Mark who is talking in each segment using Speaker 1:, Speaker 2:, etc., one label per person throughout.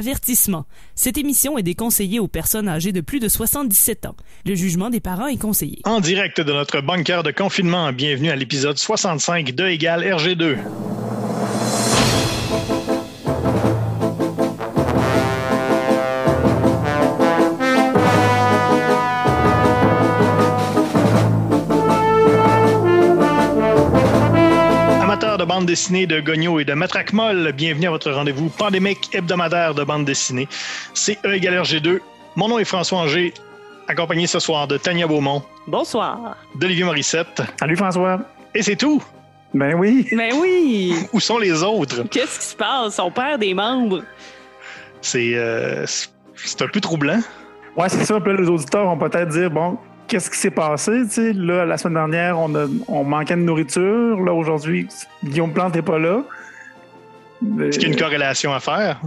Speaker 1: Avertissement. Cette émission est déconseillée aux personnes âgées de plus de 77 ans. Le jugement des parents est conseillé.
Speaker 2: En direct de notre bunker de confinement, bienvenue à l'épisode 65 de égale RG2. De bande dessinée, de Gogno et de Matraque Molle, bienvenue à votre rendez-vous pandémique hebdomadaire de bande dessinée. C'est E égale RG2. Mon nom est François Anger, accompagné ce soir de Tania Beaumont.
Speaker 3: Bonsoir.
Speaker 2: D'Olivier Morissette.
Speaker 4: Salut François.
Speaker 2: Et c'est tout.
Speaker 4: Ben oui.
Speaker 3: Ben oui.
Speaker 2: Où sont les autres?
Speaker 3: Qu'est-ce qui se passe? On perd des membres.
Speaker 2: C'est un peu troublant.
Speaker 4: Ouais, c'est ça. Puis là, les auditeurs vont peut-être dire, bon, qu'est-ce qui s'est passé? T'sais, là, la semaine dernière, on manquait de nourriture. Là, aujourd'hui, Guillaume Plante n'est pas là.
Speaker 2: Est-ce qu'il y a une corrélation à faire?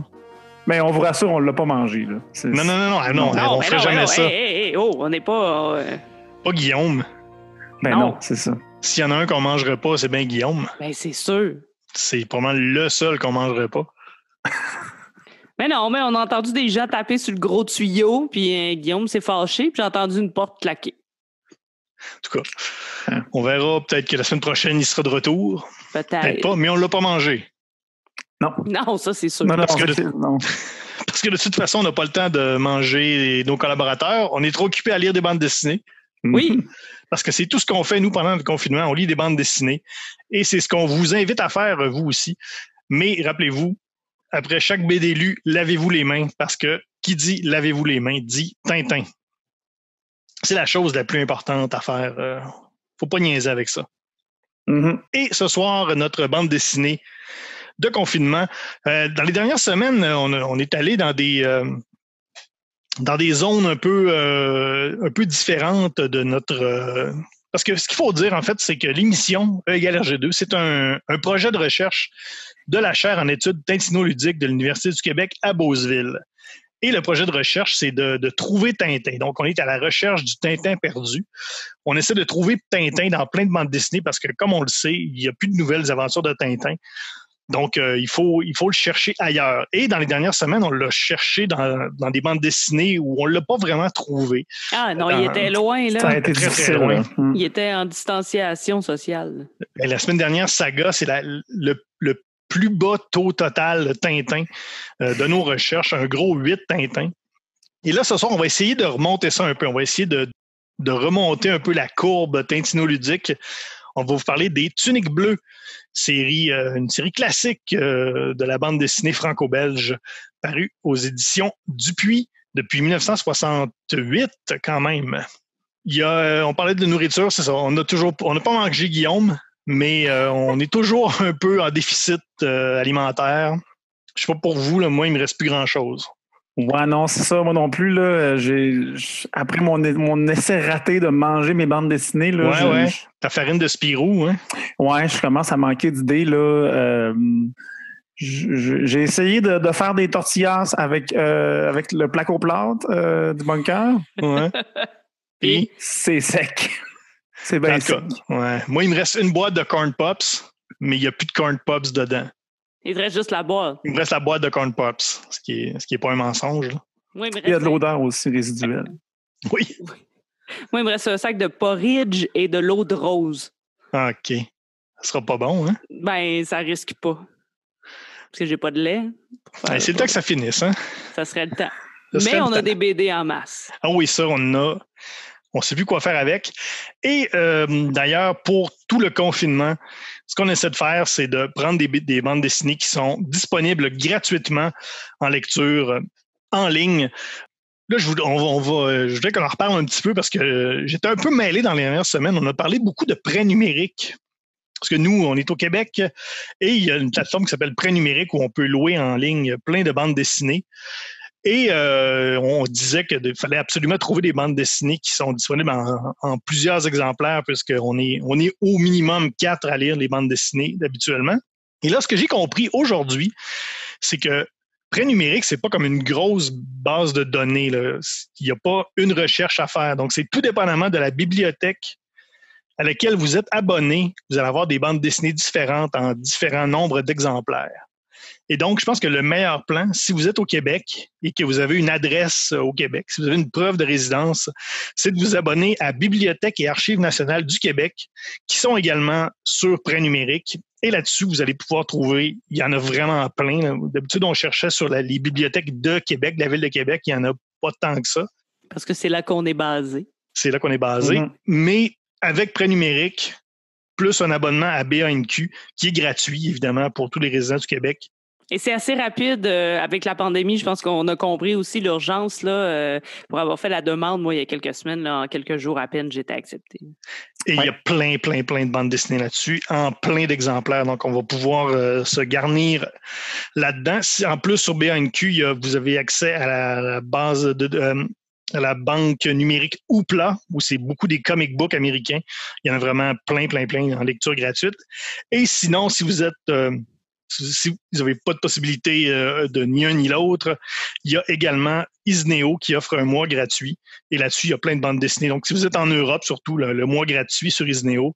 Speaker 4: Mais on vous rassure, on ne l'a pas mangé. Là.
Speaker 2: Non, on ferait jamais ça.
Speaker 3: On n'est pas...
Speaker 2: Pas Guillaume.
Speaker 4: Ben non, c'est ça.
Speaker 2: S'il y en a un qu'on ne mangerait pas, c'est bien Guillaume.
Speaker 3: Ben c'est sûr.
Speaker 2: C'est probablement le seul qu'on ne mangerait pas.
Speaker 3: Mais non, mais on a entendu des gens taper sur le gros tuyau, puis Guillaume s'est fâché, puis j'ai entendu une porte claquer.
Speaker 2: En tout cas, on verra. Peut-être que la semaine prochaine, il sera de retour.
Speaker 3: Peut-être
Speaker 2: pas, mais on ne l'a pas mangé.
Speaker 3: Non, ça, c'est sûr.
Speaker 4: Non.
Speaker 2: Parce que de toute façon, on n'a pas le temps de manger nos collaborateurs. On est trop occupés à lire des bandes dessinées.
Speaker 3: Oui.
Speaker 2: Parce que c'est tout ce qu'on fait, nous, pendant le confinement. On lit des bandes dessinées. Et c'est ce qu'on vous invite à faire, vous aussi. Mais rappelez-vous, après chaque BD lu, lavez-vous les mains, parce que qui dit « lavez-vous les mains » dit Tintin. C'est la chose la plus importante à faire. Faut pas niaiser avec ça.
Speaker 4: Mm-hmm.
Speaker 2: Et ce soir, notre bande dessinée de confinement. Dans les dernières semaines, on est allé dans des zones un peu différentes de notre... parce que ce qu'il faut dire, en fait, c'est que l'émission E égale RG2, c'est un projet de recherche de la chaire en études tintinoludiques de l'Université du Québec à Beauceville. Et le projet de recherche, c'est de trouver Tintin. Donc, on est à la recherche du Tintin perdu. On essaie de trouver Tintin dans plein de bandes dessinées parce que, comme on le sait, il n'y a plus de nouvelles aventures de Tintin. Donc, il faut le chercher ailleurs. Et dans les dernières semaines, on l'a cherché dans des bandes dessinées où on ne l'a pas vraiment trouvé.
Speaker 3: Ah non, il était loin, là.
Speaker 4: Ça a été
Speaker 2: très,
Speaker 4: difficile,
Speaker 2: très loin.
Speaker 3: Il était en distanciation sociale.
Speaker 2: Et la semaine dernière, Saga, c'est le plus bas taux total de Tintin de nos recherches, un gros 8 Tintin. Et là, ce soir, on va essayer de remonter ça un peu. On va essayer de remonter un peu la courbe tintinoludique. On va vous parler des Tuniques Bleues, une série classique de la bande dessinée franco-belge, parue aux éditions Dupuis depuis 1968 quand même. On parlait de nourriture, c'est ça. On n'a pas mangé Guillaume, mais on est toujours un peu en déficit alimentaire. Je sais pas pour vous, là, moi, il me reste plus grand-chose.
Speaker 4: Ouais, non, c'est ça. Moi non plus, là, après mon essai raté de manger mes bandes dessinées, là,
Speaker 2: ta farine de Spirou, hein?
Speaker 4: Ouais, je commence à manquer d'idées, là. J'ai essayé de faire des tortillas avec le placo-plate du bunker.
Speaker 2: Ouais.
Speaker 4: Et c'est sec. C'est bien sec.
Speaker 2: Ouais. Moi, il me reste une boîte de Corn Pops, mais il n'y a plus de Corn Pops dedans.
Speaker 3: Il te reste juste la boîte.
Speaker 2: Il me reste la boîte de Corn Pops, ce qui est pas un mensonge. Là.
Speaker 3: Moi,
Speaker 4: il y a de l'odeur aussi résiduelle.
Speaker 2: Oui.
Speaker 3: Moi, il me reste un sac de porridge et de l'eau de rose.
Speaker 2: OK. Ça sera pas bon, hein?
Speaker 3: Ben, ça risque pas. Parce que j'ai pas de lait.
Speaker 2: C'est le temps que ça finisse, hein?
Speaker 3: Ça serait le temps. Mais on a des BD en masse.
Speaker 2: Ah oui, ça, on ne sait plus quoi faire avec. Et d'ailleurs, pour tout le confinement, ce qu'on essaie de faire, c'est de prendre des bandes dessinées qui sont disponibles gratuitement en lecture en ligne. Là, je voudrais qu'on en reparle un petit peu parce que j'étais un peu mêlé dans les dernières semaines. On a parlé beaucoup de prêt numérique. Parce que nous, on est au Québec et il y a une plateforme qui s'appelle Prêt numérique où on peut louer en ligne plein de bandes dessinées. Et on disait qu'il fallait absolument trouver des bandes dessinées qui sont disponibles en plusieurs exemplaires, puisqu'on est au minimum 4 à lire les bandes dessinées habituellement. Et là, ce que j'ai compris aujourd'hui, c'est que Prêt numérique, c'est pas comme une grosse base de données, là. Il n'y a pas une recherche à faire. Donc, c'est tout dépendamment de la bibliothèque à laquelle vous êtes abonné. Vous allez avoir des bandes dessinées différentes en différents nombres d'exemplaires. Et donc, je pense que le meilleur plan, si vous êtes au Québec et que vous avez une adresse au Québec, si vous avez une preuve de résidence, c'est de vous abonner à Bibliothèque et Archives nationales du Québec, qui sont également sur Prêt numérique. Et là-dessus, vous allez pouvoir trouver, il y en a vraiment plein. Là. D'habitude, on cherchait sur les bibliothèques de Québec, de la ville de Québec, il n'y en a pas tant que ça.
Speaker 3: Parce que c'est là qu'on est basé.
Speaker 2: C'est là qu'on est basé. Mm-hmm. Mais avec Prêt numérique, plus un abonnement à BANQ, qui est gratuit, évidemment, pour tous les résidents du Québec.
Speaker 3: Et c'est assez rapide avec la pandémie. Je pense qu'on a compris aussi l'urgence là, pour avoir fait la demande. Moi, il y a quelques semaines, là, en quelques jours à peine, j'étais accepté.
Speaker 2: Et il y a plein de bandes dessinées là-dessus, en plein d'exemplaires. Donc, on va pouvoir se garnir là-dedans. En plus, sur BANQ, vous avez accès à la base à la banque numérique Hoopla, où c'est beaucoup des comic books américains. Il y en a vraiment plein en lecture gratuite. Et sinon, si vous êtes... si vous n'avez pas de possibilité de ni un ni l'autre, il y a également Isneo qui offre un mois gratuit. Et là-dessus, il y a plein de bandes dessinées. Donc, si vous êtes en Europe, surtout, le mois gratuit sur Isneo,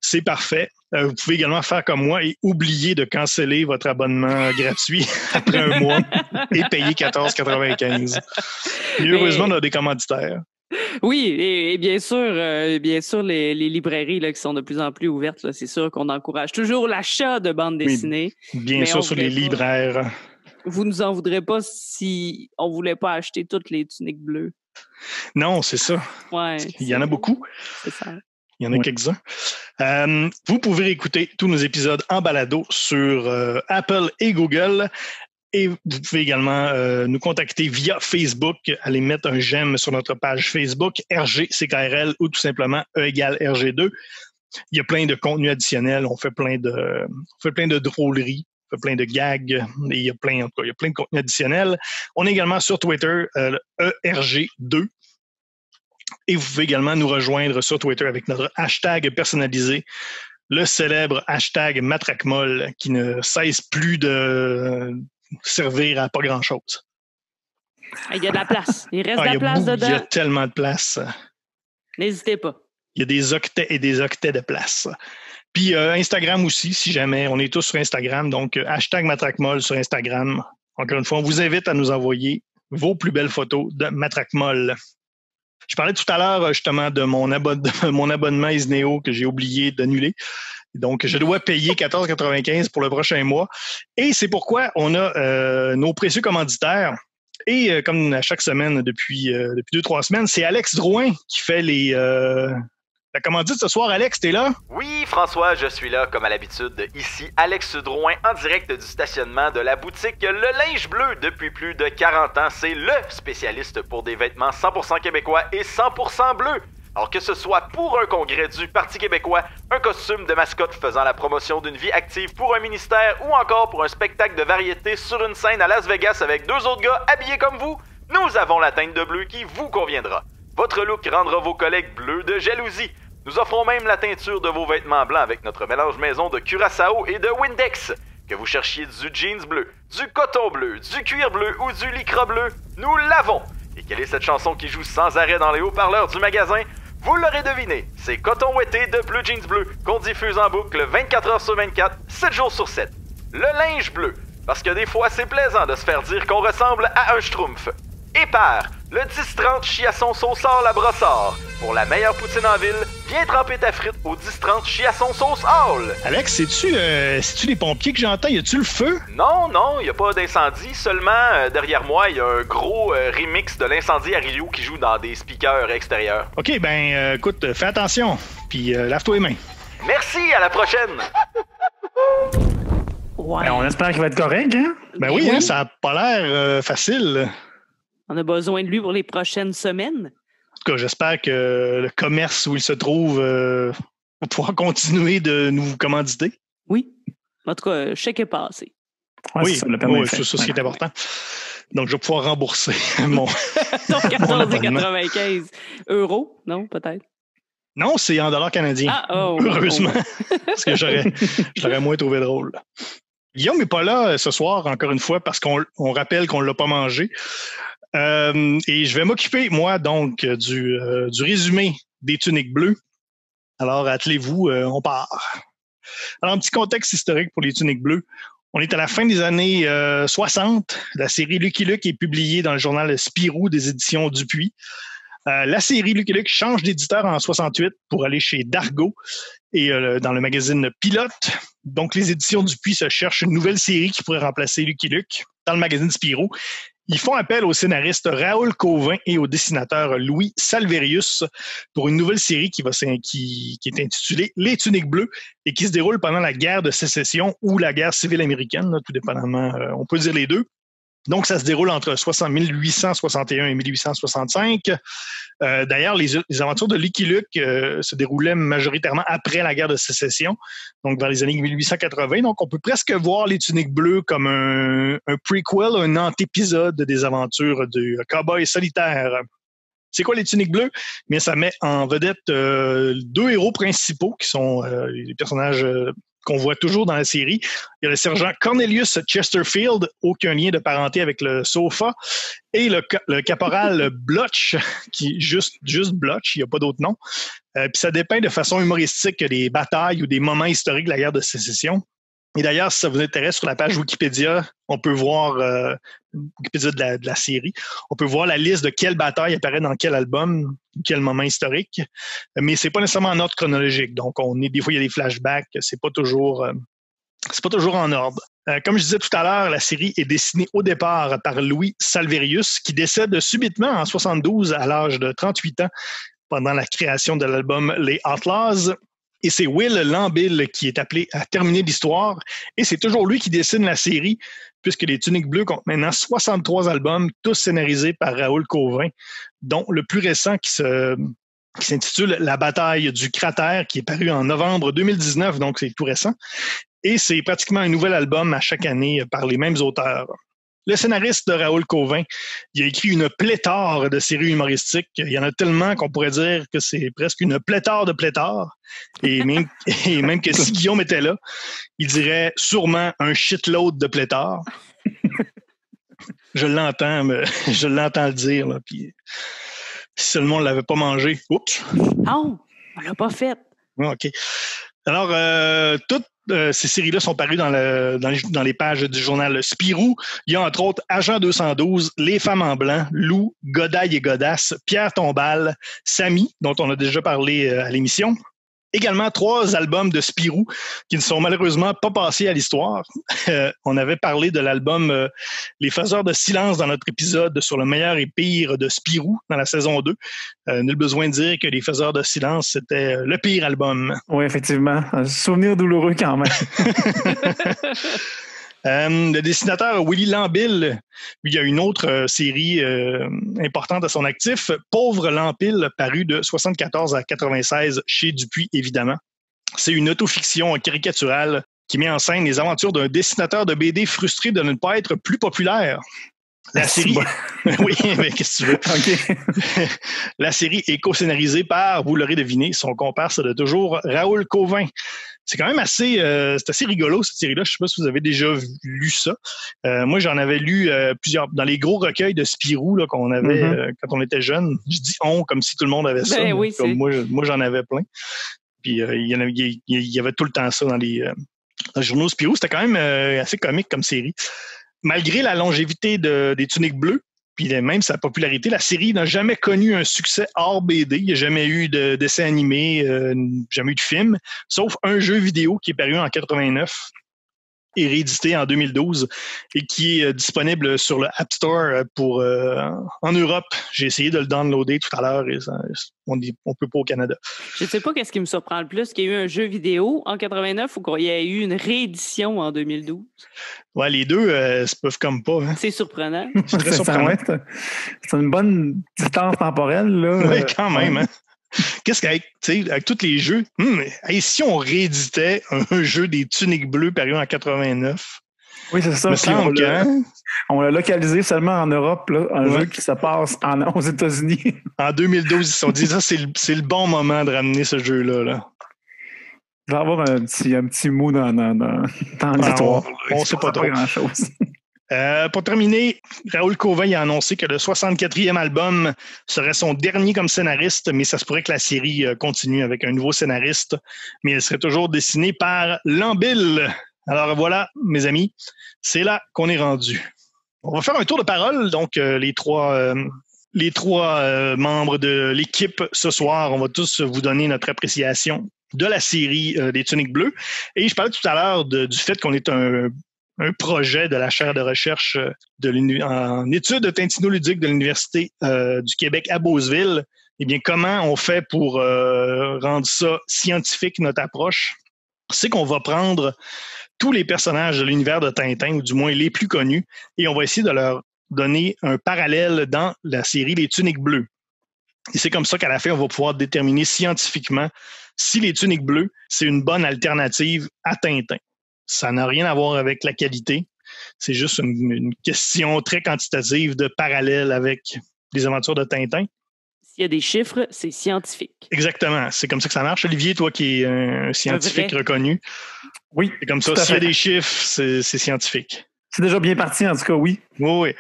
Speaker 2: c'est parfait. Vous pouvez également faire comme moi et oublier de canceller votre abonnement gratuit après un mois et payer 14,95. Mais heureusement, on a des commanditaires.
Speaker 3: Oui, et bien sûr, les librairies là, qui sont de plus en plus ouvertes, là, c'est sûr qu'on encourage toujours l'achat de bandes dessinées.
Speaker 2: Oui, bien sûr, sur les libraires.
Speaker 3: Vous nous en voudrez pas si on voulait pas acheter toutes les tuniques bleues.
Speaker 2: Non, c'est ça.
Speaker 3: Ouais,
Speaker 2: il y en a beaucoup.
Speaker 3: C'est ça.
Speaker 2: Il y en a quelques-uns. Vous pouvez écouter tous nos épisodes en balado sur Apple et Google. Et vous pouvez également nous contacter via Facebook. Allez mettre un j'aime sur notre page Facebook, RGCKRL ou tout simplement E = RG2. Il y a plein de contenus additionnels. On fait plein de drôleries, on fait plein de gags. Et il y a plein de contenus additionnels. On est également sur Twitter, ERG2. Et vous pouvez également nous rejoindre sur Twitter avec notre hashtag personnalisé, le célèbre hashtag Matraquemol, qui ne cesse plus de servir à pas grand-chose.
Speaker 3: Il y a de la place. Il reste de la place dedans.
Speaker 2: Il y a tellement de place.
Speaker 3: N'hésitez pas.
Speaker 2: Il y a des octets et des octets de place. Puis Instagram aussi, si jamais. On est tous sur Instagram. Donc, hashtag Matraquemol sur Instagram. Encore une fois, on vous invite à nous envoyer vos plus belles photos de Matraquemol. Je parlais tout à l'heure justement de mon abonnement Isneo que j'ai oublié d'annuler. Donc, je dois payer 14,95 pour le prochain mois. Et c'est pourquoi on a nos précieux commanditaires. Et comme à chaque semaine depuis 2-3 semaines, c'est Alex Drouin qui fait la commandite ce soir. Alex, t'es là?
Speaker 5: Oui, François, je suis là, comme à l'habitude. Ici, Alex Drouin, en direct du stationnement de la boutique Le Linge Bleu. Depuis plus de 40 ans, c'est le spécialiste pour des vêtements 100% québécois et 100% bleus. Alors que ce soit pour un congrès du Parti québécois, un costume de mascotte faisant la promotion d'une vie active pour un ministère ou encore pour un spectacle de variété sur une scène à Las Vegas avec 2 autres gars habillés comme vous, nous avons la teinte de bleu qui vous conviendra. Votre look rendra vos collègues bleus de jalousie. Nous offrons même la teinture de vos vêtements blancs avec notre mélange maison de Curaçao et de Windex. Que vous cherchiez du jeans bleu, du coton bleu, du cuir bleu ou du lycra bleu, nous l'avons. Et quelle est cette chanson qui joue sans arrêt dans les haut-parleurs du magasin? Vous l'aurez deviné, c'est Coton Ouetté de Bleu Jeans Bleu qu'on diffuse en boucle 24 heures sur 24, 7 jours sur 7. Le linge bleu, parce que des fois c'est plaisant de se faire dire qu'on ressemble à un schtroumpf. Épars, le 10-30 chiasson sauce à la brossard. Pour la meilleure poutine en ville, viens tremper ta frite au 10-30 chiasson sauce all.
Speaker 2: Alex, c'est-tu les pompiers que j'entends? Y a-tu le feu?
Speaker 5: Non, y a pas d'incendie. Seulement, derrière moi, il y a un gros remix de l'incendie à Rio qui joue dans des speakers extérieurs.
Speaker 2: OK, écoute, fais attention. Puis lave-toi les mains.
Speaker 5: Merci, à la prochaine.
Speaker 3: Ouais.
Speaker 4: On espère qu'il va être correct, hein?
Speaker 2: Ben oui, hein, ça a pas l'air facile.
Speaker 3: On a besoin de lui pour les prochaines semaines.
Speaker 2: En tout cas, j'espère que le commerce où il se trouve va pouvoir continuer de nous commanditer.
Speaker 3: Oui. En tout cas, chèque est passé.
Speaker 4: Ouais,
Speaker 2: oui,
Speaker 4: c'est
Speaker 2: ça, ce qui est important. Donc, je vais pouvoir rembourser mon...
Speaker 3: Donc, 14,95 €, non, peut-être?
Speaker 2: Non, c'est en dollars canadiens. Heureusement. Parce que je l'aurais moins trouvé drôle. Guillaume n'est pas là ce soir, encore une fois, parce qu'on rappelle qu'on ne l'a pas mangé. Et je vais m'occuper, moi, donc, du résumé des tuniques bleues. Alors, attelez-vous, on part. Alors, un petit contexte historique pour les tuniques bleues. On est à la fin des années 60. La série Lucky Luke est publiée dans le journal Spirou des éditions Dupuis. La série Lucky Luke change d'éditeur en 68 pour aller chez Dargaud et dans le magazine Pilote. Donc, les éditions Dupuis se cherchent une nouvelle série qui pourrait remplacer Lucky Luke dans le magazine Spirou. Ils font appel au scénariste Raoul Cauvin et au dessinateur Louis Salverius pour une nouvelle série qui est intitulée Les Tuniques Bleues et qui se déroule pendant la guerre de sécession ou la guerre civile américaine, là, tout dépendamment, on peut dire les deux. Donc, ça se déroule entre 1861 et 1865. D'ailleurs, les aventures de Lucky Luke se déroulaient majoritairement après la guerre de sécession, donc vers les années 1880. Donc, on peut presque voir les Tuniques Bleues comme un prequel, un antépisode des aventures du cowboy solitaire. C'est quoi les Tuniques Bleues? Mais ça met en vedette deux héros principaux qui sont les personnages qu'on voit toujours dans la série. Il y a le sergent Cornelius Chesterfield, aucun lien de parenté avec le sofa, et le caporal Blotch, qui est juste Blotch, il n'y a pas d'autre nom. Puis ça dépeint de façon humoristique des batailles ou des moments historiques de la guerre de sécession. Et d'ailleurs, si ça vous intéresse, sur la page Wikipédia, on peut voir Wikipédia de la série. On peut voir la liste de quelle bataille apparaît dans quel album, quel moment historique. Mais c'est pas nécessairement en ordre chronologique. Donc, des fois, il y a des flashbacks. C'est pas toujours en ordre. Comme je disais tout à l'heure, la série est dessinée au départ par Louis Salverius, qui décède subitement en 72 à l'âge de 38 ans pendant la création de l'album Les Outlaws. Et c'est Will Lambill qui est appelé à terminer l'histoire. Et c'est toujours lui qui dessine la série, puisque les Tuniques Bleues comptent maintenant 63 albums, tous scénarisés par Raoul Cauvin, dont le plus récent qui s'intitule La bataille du cratère, qui est paru en novembre 2019, donc c'est tout récent. Et c'est pratiquement un nouvel album à chaque année par les mêmes auteurs. Le scénariste de Raoul Cauvin, il a écrit une pléthore de séries humoristiques. Il y en a tellement qu'on pourrait dire que c'est presque une pléthore de pléthore. Et même que si Guillaume était là, il dirait sûrement un shitload de pléthore. Je l'entends le dire. Là, puis, si seulement on ne l'avait pas mangé. Oups!
Speaker 3: Non, on ne l'a pas fait.
Speaker 2: OK. Alors, toutes ces séries-là sont parues dans les pages du journal Spirou. Il y a entre autres Agent 212, Les Femmes en blanc, Lou, Godaille et Godasse, Pierre Tombal, Samy, dont on a déjà parlé à l'émission. Également 3 albums de Spirou qui ne sont malheureusement pas passés à l'histoire. On avait parlé de l'album Les Faiseurs de silence dans notre épisode sur le meilleur et pire de Spirou dans la saison 2. Nul besoin de dire que Les Faiseurs de silence, c'était le pire album.
Speaker 4: Oui, effectivement. Un souvenir douloureux quand même.
Speaker 2: Le dessinateur Willy Lambill, lui, il y a une autre série importante à son actif, Pauvre Lambill, paru de 74 à 96 chez Dupuis, évidemment. C'est une autofiction caricaturale qui met en scène les aventures d'un dessinateur de BD frustré de ne pas être plus populaire. La série... Oui, mais qu'est-ce que tu veux? Okay. La série est co-scénarisée par, vous l'aurez deviné, son comparse de toujours, Raoul Cauvin. C'est quand même assez rigolo, cette série-là. Je ne sais pas si vous avez déjà lu ça. Moi, j'en avais lu plusieurs dans les gros recueils de Spirou là, qu'on avait quand on était jeune. Je dis on comme si tout le monde avait ça.
Speaker 3: Ben, oui,
Speaker 2: comme moi, j'en avais plein. Puis il y avait tout le temps ça dans les journaux Spirou. C'était quand même assez comique comme série. Malgré la longévité des Tuniques Bleues, puis même sa popularité, la série n'a jamais connu un succès hors BD. Il n'y a jamais eu de dessin animé, jamais eu de film, sauf un jeu vidéo qui est paru en 89 et réédité en 2012 et qui est disponible sur le App Store en Europe. J'ai essayé de le downloader tout à l'heure et on peut pas au Canada.
Speaker 3: Je ne sais pas qu'est-ce qui me surprend le plus, qu'il y ait eu un jeu vidéo en 89 ou qu'il y ait eu une réédition en 2012.
Speaker 2: Ouais, les deux se peuvent comme pas. Hein.
Speaker 3: C'est surprenant.
Speaker 2: C'est très surprenant.
Speaker 4: C'est une bonne distance temporelle. Là.
Speaker 2: Oui, quand même. Hein. Qu'est-ce qu'avec tous les jeux, si on rééditait un jeu des Tuniques Bleues paru en 89?
Speaker 4: Oui, c'est ça. On l'a localisé seulement en Europe, là, un jeu qui se passe aux États-Unis.
Speaker 2: En 2012, ils se sont dit, ça, c'est le bon moment de ramener ce jeu-là. Là.
Speaker 4: Il va y avoir un petit mot dans l'histoire.
Speaker 2: On ne sait pas trop.
Speaker 4: Grand-chose.
Speaker 2: Pour terminer, Raoul Cauvin a annoncé que le 64e album serait son dernier comme scénariste, mais ça se pourrait que la série continue avec un nouveau scénariste, mais elle serait toujours dessinée par Lambill. Alors voilà, mes amis, c'est là qu'on est rendu. On va faire un tour de parole. Donc, les trois membres de l'équipe ce soir, on va tous vous donner notre appréciation de la série des Tuniques Bleues. Et je parlais tout à l'heure du fait qu'on est un projet de la chaire de recherche en études tintinoludiques de l'Université du Québec à Beauceville. Eh bien, comment on fait pour rendre ça scientifique, notre approche? C'est qu'on va prendre tous les personnages de l'univers de Tintin, ou du moins les plus connus, et on va essayer de leur donner un parallèle dans la série Les Tuniques Bleues. Et c'est comme ça qu'à la fin, on va pouvoir déterminer scientifiquement si les Tuniques Bleues, c'est une bonne alternative à Tintin. Ça n'a rien à voir avec la qualité. C'est juste une question très quantitative de parallèle avec les aventures de Tintin.
Speaker 3: S'il y a des chiffres, c'est scientifique.
Speaker 2: Exactement. C'est comme ça que ça marche. Olivier, toi qui es un scientifique reconnu.
Speaker 4: Oui.
Speaker 2: C'est comme ça. S'il y a des chiffres, c'est scientifique.
Speaker 4: C'est déjà bien parti, en tout cas, oui.
Speaker 2: Oui.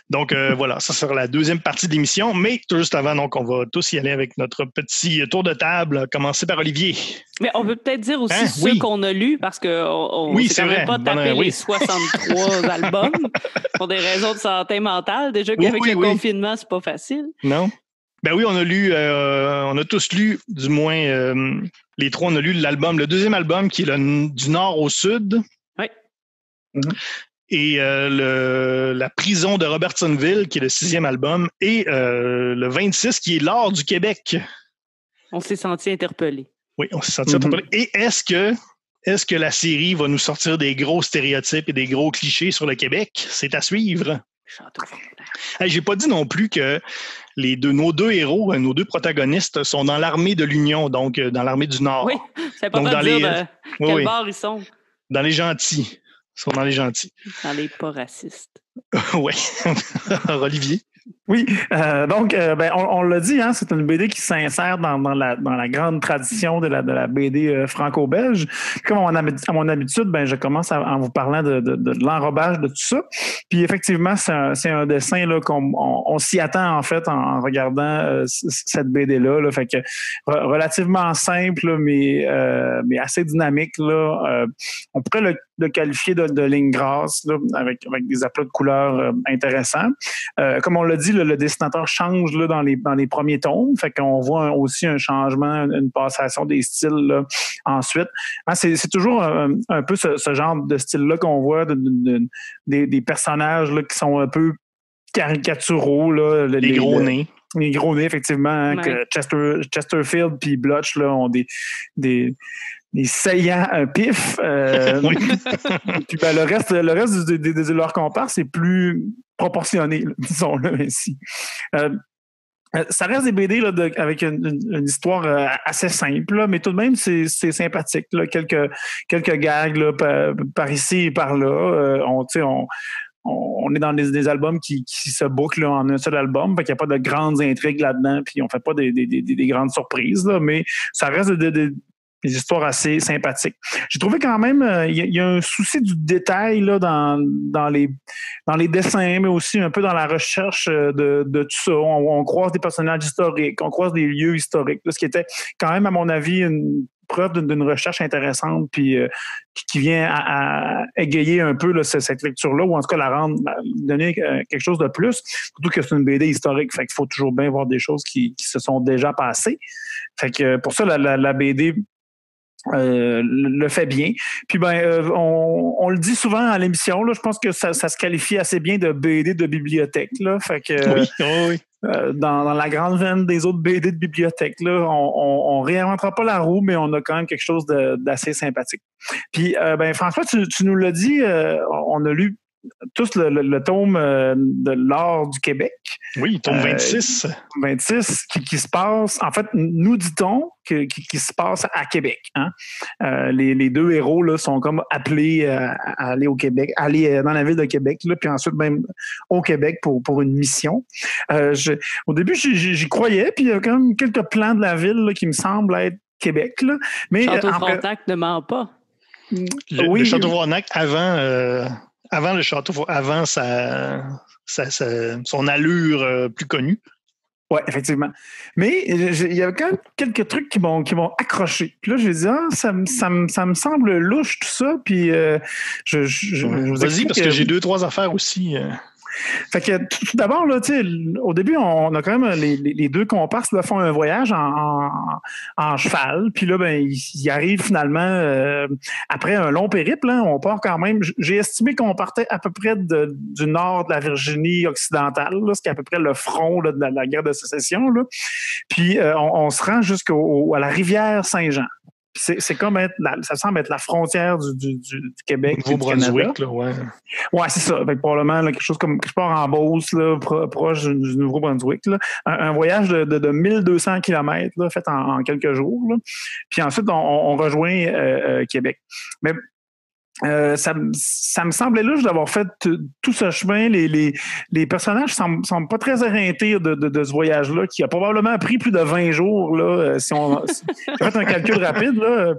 Speaker 2: Donc, voilà, ça sera la deuxième partie de l'émission. Mais tout juste avant, donc, on va tous y aller avec notre petit tour de table. Commencer par Olivier.
Speaker 3: Mais on peut peut-être dire aussi ceux qu'on a lus, parce qu'on
Speaker 2: ne
Speaker 3: s'est quand même pas tapé les 63 albums pour des raisons de santé mentale. Déjà qu'avec le confinement, c'est pas facile.
Speaker 2: Non. Ben oui, on a tous lu, du moins les trois, on a lu le deuxième album qui est du nord au sud.
Speaker 3: Oui.
Speaker 2: Mm-hmm. Et la prison de Robertsonville, qui est le 6e album, et le 26, qui est l'or du Québec.
Speaker 3: On s'est senti interpellés.
Speaker 2: Oui, on s'est senti interpellés. Et est-ce que la série va nous sortir des gros stéréotypes et des gros clichés sur le Québec? C'est à suivre. Hey, j'ai pas dit non plus que nos deux héros, nos deux protagonistes sont dans l'armée de l'Union, donc dans l'armée du Nord.
Speaker 3: Oui, c'est pas de dire quel bord ils sont.
Speaker 2: Dans les gentils. Ils sont dans les gentils.
Speaker 3: Dans les pas racistes.
Speaker 2: Oui. Olivier?
Speaker 4: Oui, donc on l'a dit, hein, c'est une BD qui s'insère dans la grande tradition de la BD franco-belge. Comme à mon habitude, je commence en vous parlant de l'enrobage de tout ça. Puis effectivement, c'est un dessin là qu'on s'y attend en fait en regardant cette BD-là. Là. Fait que relativement simple, mais assez dynamique. Là. On pourrait le qualifier de ligne grasse là, avec des aplats de couleurs intéressants. Comme on l'a dit, le dessinateur change là, dans les premiers tomes. Fait qu'on voit aussi un changement, une passation des styles là, ensuite. Hein, c'est toujours un peu ce genre de style-là qu'on voit des personnages là, qui sont un peu caricaturaux. Là,
Speaker 2: les gros nez.
Speaker 4: Les gros nez, effectivement. Hein,
Speaker 3: ouais.
Speaker 4: Que Chesterfield puis Blotch là, ont des saillants pif.
Speaker 2: Oui.
Speaker 4: Puis le reste de leurs comparses, c'est plus proportionné, disons-le ainsi. Ça reste des BD là, avec une histoire assez simple, là, mais tout de même, c'est sympathique. Là. Quelques gags là, par ici et par là. On est dans des albums qui se bouclent là, en un seul album, fait qu'il n'y a pas de grandes intrigues là-dedans, puis on fait pas des grandes surprises, là, mais ça reste des histoires assez sympathiques. J'ai trouvé quand même, il y a un souci du détail là, dans les dessins, mais aussi un peu dans la recherche de tout ça. On croise des personnages historiques, on croise des lieux historiques, là, ce qui était quand même, à mon avis, une preuve d'une recherche intéressante puis qui vient à égayer un peu là, cette lecture-là, ou en tout cas donner quelque chose de plus, surtout que c'est une BD historique, fait qu'il faut toujours bien voir des choses qui se sont déjà passées. Fait que pour ça, la BD le fait bien. Puis on le dit souvent à l'émission, là, je pense que ça se qualifie assez bien de BD de bibliothèque. Là, fait que
Speaker 2: oui.
Speaker 4: Dans la grande veine des autres BD de bibliothèque, là, on réinventera pas la roue, mais on a quand même quelque chose d'assez sympathique. Puis François, tu nous l'as dit, on a lu tous le tome de l'Or du Québec.
Speaker 2: Oui, tome 26.
Speaker 4: 26, qui se passe, en fait, nous dit-on qui se passe à Québec. Hein? Les deux héros là, sont comme appelés à aller au Québec, aller dans la ville de Québec, là, puis ensuite même au Québec pour une mission. Au début, j'y croyais, puis il y a quand même quelques plans de la ville là, qui me semblent être Québec. Là. Mais
Speaker 3: Château-Frontenac ne ment pas.
Speaker 2: Le Château-Frontenac avant le château, avant son allure plus connue.
Speaker 4: Oui, effectivement. Mais il y avait quand même quelques trucs qui m'ont accroché. Puis là, je vais dire, ça me semble louche tout ça. Puis je vous
Speaker 2: Vas-y,
Speaker 4: explique
Speaker 2: parce que j'ai 2-3 affaires aussi.
Speaker 4: Fait que tout d'abord, là, au début, on a quand même les deux comparses là, font un voyage en cheval. Puis là, ben, ils arrivent finalement après un long périple. Hein, on part quand même. J'ai estimé qu'on partait à peu près du nord de la Virginie occidentale, là, ce qui est à peu près le front là, de la guerre de sécession. Là. Puis on se rend jusqu'à la rivière Saint-Jean. C'est comme ça semble être la frontière du Québec.
Speaker 2: Nouveau-Brunswick, là, ouais.
Speaker 4: Ouais, c'est ça. Fait que probablement là, quelque chose comme je pars en Beauce, là, proche du Nouveau-Brunswick. Là. Un voyage de 1200 km là, fait en quelques jours. Là. Puis ensuite, on rejoint Québec. Mais ça me semblait louche d'avoir fait tout ce chemin. Les personnages semblent pas très éreintés de ce voyage-là, qui a probablement pris plus de 20 jours. Là, si j'ai fait un calcul rapide, là,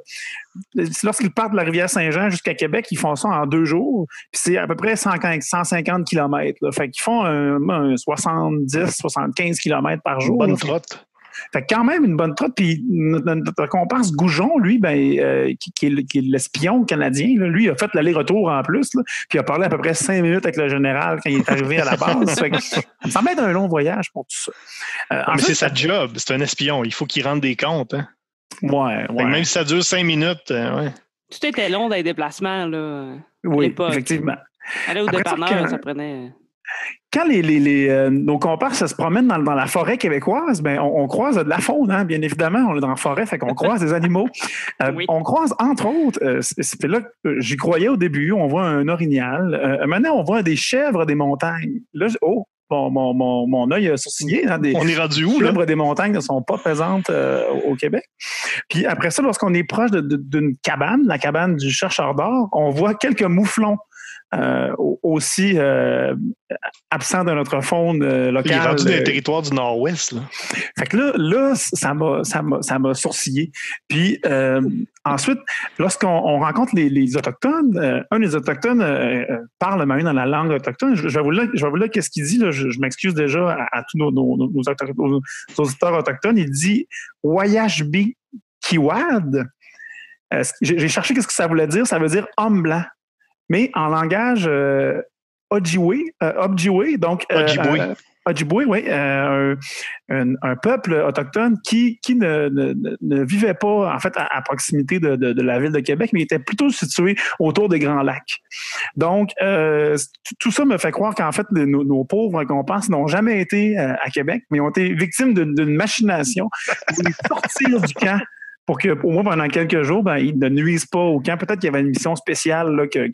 Speaker 4: lorsqu'ils partent de la rivière Saint-Jean jusqu'à Québec, ils font ça en 2 jours. Puis c'est à peu près 150 km. Là. Fait qu'ils font un 70-75 km par jour.
Speaker 2: Bonne trotte.
Speaker 4: Fait que quand même une bonne trotte. Puis notre comparse Goujon, lui, qui est l'espion canadien, là, lui a fait l'aller-retour en plus. Là, puis il a parlé à peu près 5 minutes avec le général quand il est arrivé à la base. Fait que, ça m'aide un long voyage pour tout ça.
Speaker 2: Mais c'est sa job, c'est un espion. Il faut qu'il rende des comptes. Hein?
Speaker 4: Ouais.
Speaker 2: Même si ça dure 5 minutes, ouais.
Speaker 3: Tout était long dans les déplacements, là.
Speaker 4: Oui, effectivement.
Speaker 3: Aller au dépanneur, ça prenait...
Speaker 4: Quand nos comparses se promènent dans la forêt québécoise, ben on croise de la faune, hein, bien évidemment. On est dans la forêt, fait qu'on croise des animaux. Oui. On croise, entre autres, c'était là que j'y croyais au début, on voit un orignal. Maintenant, on voit des chèvres des montagnes. Là, mon œil a sourcillé. Hein,
Speaker 2: on est rendu où, là?
Speaker 4: Les chèvres des montagnes ne sont pas présentes au Québec. Puis après ça, lorsqu'on est proche d'une cabane, la cabane du chercheur d'or, on voit quelques mouflons. Aussi absent de notre faune locale. Il est
Speaker 2: rendu dans les territoires du Nord-Ouest. Là.
Speaker 4: Fait que là, ça m'a sourcillé. Puis ensuite, lorsqu'on rencontre les Autochtones, un des Autochtones parle même dans la langue autochtone. Je vais vous lire qu'est-ce qu'il dit. Là. Je m'excuse déjà à tous nos auditeurs autochtones. Il dit « Wayashbi Kiwad ». J'ai cherché qu'est-ce que ça voulait dire. Ça veut dire « homme blanc ». Mais en langage Ojibwe, donc Ojibwe, oui, un peuple autochtone qui ne vivait pas en fait à proximité de la ville de Québec, mais était plutôt situé autour des Grands Lacs. Donc tout ça me fait croire qu'en fait nos pauvres comparses n'ont jamais été à Québec, mais ont été victimes d'une machination pour les sortir du camp. Pour qu'au moins pendant quelques jours, ils ne nuisent pas au camp. Peut-être qu'il y avait une mission spéciale là, que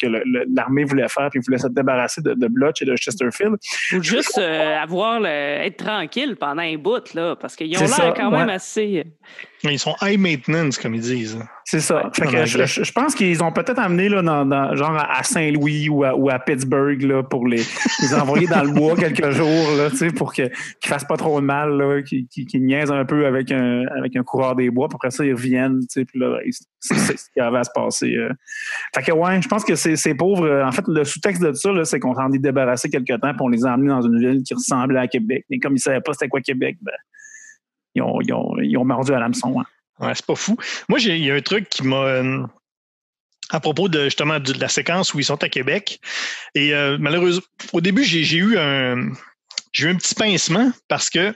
Speaker 4: l'armée voulait faire, puis voulait se débarrasser de Blutch et de Chesterfield.
Speaker 3: Ou juste être tranquille pendant un bout, là, parce qu'ils ont l'air quand même assez...
Speaker 2: Ils sont high maintenance, comme ils disent.
Speaker 4: C'est ça. Fait que je pense qu'ils ont peut-être amené là, genre à Saint-Louis ou à Pittsburgh là, pour les envoyer dans le bois quelques jours là, pour qu'ils fassent pas trop de mal, là, qu'ils niaisent un peu avec un coureur des bois. Puis après ça, ils reviennent. Puis là, c'est ce qui avait à se passer. Fait que ouais, je pense que ces pauvres... En fait, le sous-texte de ça, là, c'est qu'on s'en est débarrassé quelque temps puis on les a emmenés dans une ville qui ressemblait à Québec. Mais comme ils ne savaient pas c'était quoi Québec, ils ont mordu à l'hameçon. Hein.
Speaker 2: Ouais, c'est pas fou. Moi, il y a un truc qui m'a... à propos justement de la séquence où ils sont à Québec. Et malheureusement, au début, j'ai eu un petit pincement parce que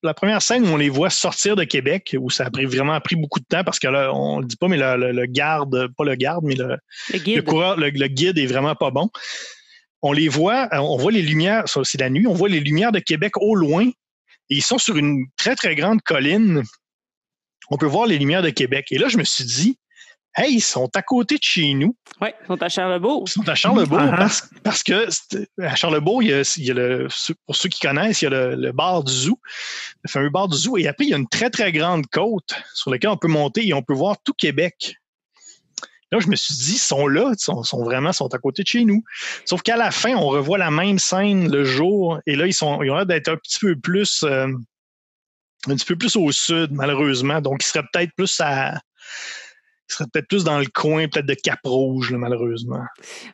Speaker 2: la première scène où on les voit sortir de Québec, où ça a vraiment pris beaucoup de temps parce que là, on le dit pas, mais le garde, pas le garde, mais le guide est vraiment pas bon. On les voit, on voit les lumières, ça c'est la nuit, on voit les lumières de Québec au loin. Et ils sont sur une très, très grande colline. On peut voir les lumières de Québec. Et là, je me suis dit, hey, ils sont à côté de chez nous.
Speaker 3: Oui, ils sont à Charlebourg.
Speaker 2: Ils sont à Charlebourg parce que à Charlebourg, il y a pour ceux qui connaissent, il y a le bar du zoo, le fameux bar du zoo. Et après, il y a une très, très grande côte sur laquelle on peut monter et on peut voir tout Québec. Là, je me suis dit, ils sont là, ils sont vraiment à côté de chez nous. Sauf qu'à la fin, on revoit la même scène le jour, et là, ils ont l'air d'être un petit peu plus au sud, malheureusement. Donc, ils seraient peut-être plus dans le coin, peut-être de Cap-Rouge, là, malheureusement.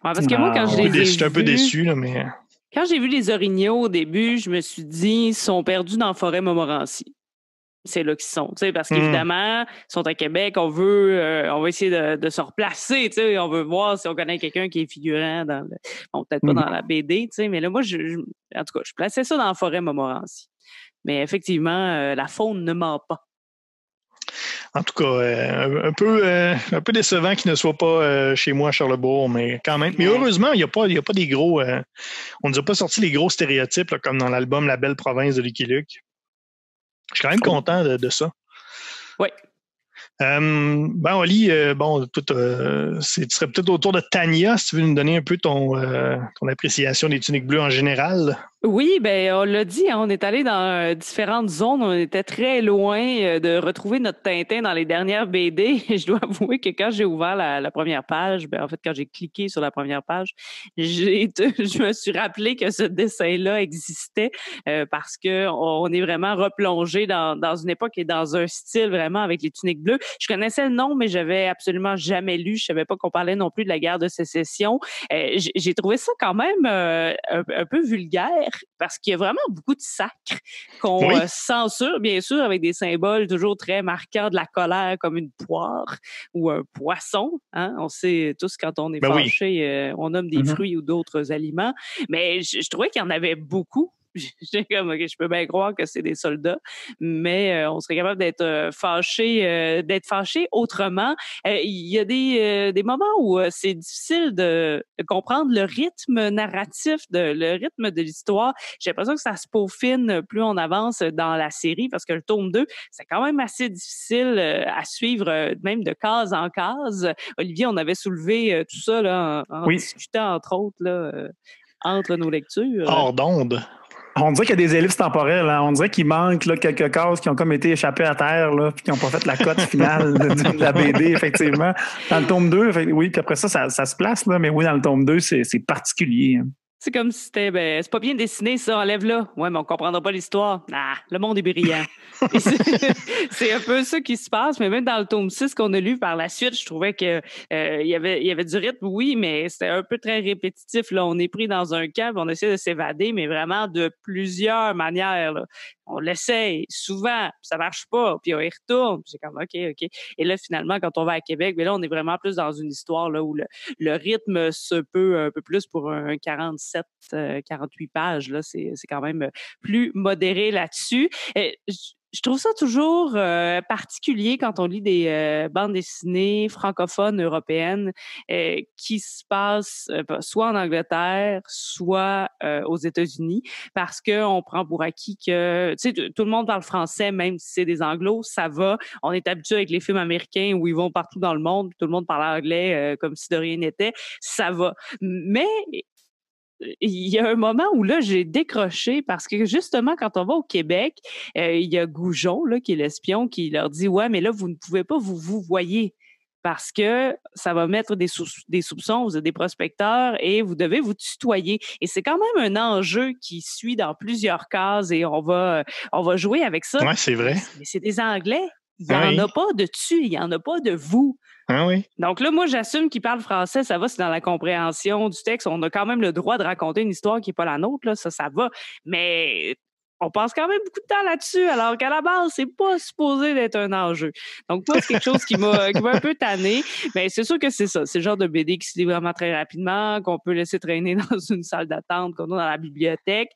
Speaker 3: Ouais, parce que moi, quand je les ai
Speaker 2: j'étais un peu déçu, là, mais...
Speaker 3: Quand j'ai vu les orignaux au début, je me suis dit, ils sont perdus dans la forêt Montmorency. C'est là qu'ils sont, tu sais, parce qu'évidemment, ils sont à Québec, on veut essayer de se replacer, tu sais, on veut voir si on connaît quelqu'un qui est figurant dans le, bon, peut-être pas dans la BD, tu sais, mais là, moi, en tout cas, je plaçais ça dans la forêt Montmorency. Mais effectivement, la faune ne ment pas.
Speaker 2: En tout cas, un peu décevant qu'il ne soit pas chez moi à Charlesbourg, mais quand même. Mais heureusement, il n'y a pas des gros... on ne nous a pas sorti les gros stéréotypes là, comme dans l'album La Belle Province de Lucky Luke. Je suis quand même content de ça.
Speaker 3: Oui.
Speaker 2: Oli, tu serais peut-être autour de Tania, si tu veux nous donner un peu ton appréciation des tuniques bleues en général.
Speaker 3: Oui, ben on l'a dit, on est allé dans différentes zones. On était très loin de retrouver notre Tintin dans les dernières BD. Je dois avouer que quand j'ai ouvert la première page, en fait, quand j'ai cliqué sur la première page, je me suis rappelé que ce dessin-là existait parce que on est vraiment replongé dans une époque et dans un style vraiment avec les tuniques bleues. Je connaissais le nom, mais j'avais absolument jamais lu. Je savais pas qu'on parlait non plus de la guerre de sécession. J'ai trouvé ça quand même un peu vulgaire. Parce qu'il y a vraiment beaucoup de sacres qu'on censure, bien sûr, avec des symboles toujours très marquants de la colère, comme une poire ou un poisson. Hein? On sait tous quand on est fâché, on nomme des fruits ou d'autres aliments. Mais je trouvais qu'il y en avait beaucoup. J'étais comme, OK, je peux bien croire que c'est des soldats, mais on serait capable d'être fâché autrement. Il y a des moments où c'est difficile de comprendre le rythme narratif, le rythme de l'histoire. J'ai l'impression que ça se peaufine plus on avance dans la série, parce que le tome 2, c'est quand même assez difficile à suivre, même de case en case. Olivier, on avait soulevé tout ça là, en discutant, entre autres, là, entre nos lectures.
Speaker 2: Hors d'onde.
Speaker 4: On dirait qu'il y a des ellipses temporelles. Hein? On dirait qu'il manque là, quelques cases qui ont comme été échappées à terre là, puis qui n'ont pas fait la cote finale de la BD, effectivement. Dans le tome 2, oui, puis après ça se place, là, mais oui, dans le tome 2, c'est particulier. Hein.
Speaker 3: C'est comme si c'était, c'est pas bien dessiné, ça, enlève-là. Ouais, mais on comprendra pas l'histoire. Ah, le monde est brillant. C'est un peu ça qui se passe, mais même dans le tome 6 qu'on a lu par la suite, je trouvais que il y avait du rythme, oui, mais c'était un peu très répétitif. Là, on est pris dans un camp, on essaie de s'évader, mais vraiment de plusieurs manières. Là. On l'essaye souvent, ça marche pas, puis on y retourne. C'est comme OK. Et là, finalement, quand on va à Québec, mais là, on est vraiment plus dans une histoire là où le rythme se peut un peu plus pour un 47, 48 pages. Là, c'est quand même plus modéré là-dessus. Je trouve ça toujours particulier quand on lit des bandes dessinées francophones européennes qui se passent soit en Angleterre, soit aux États-Unis, parce que on prend pour acquis que tu sais tout le monde parle français, même si c'est des anglos, ça va. On est habitué avec les films américains où ils vont partout dans le monde, tout le monde parle anglais comme si de rien n'était, ça va. Mais il y a un moment où là j'ai décroché parce que justement quand on va au Québec, il y a Goujon là qui est l'espion qui leur dit ouais mais là vous ne pouvez pas vous voyez parce que ça va mettre des soupçons, vous êtes des prospecteurs et vous devez vous tutoyer. Et c'est quand même un enjeu qui suit dans plusieurs cases et on va jouer avec ça.
Speaker 2: Ouais, c'est vrai.
Speaker 3: Mais c'est des Anglais. Il n'y en a pas de tu, il n'y en a pas de vous.
Speaker 2: Ah oui.
Speaker 3: Donc là, moi, j'assume qu'ils parlent français, ça va, c'est dans la compréhension du texte. On a quand même le droit de raconter une histoire qui n'est pas la nôtre, là, ça va. Mais on passe quand même beaucoup de temps là-dessus, alors qu'à la base, c'est pas supposé d'être un enjeu. Donc, moi, c'est quelque chose qui m'a un peu tanné. Mais c'est sûr que c'est ça. C'est le genre de BD qui se lit vraiment très rapidement, qu'on peut laisser traîner dans une salle d'attente, qu'on a dans la bibliothèque.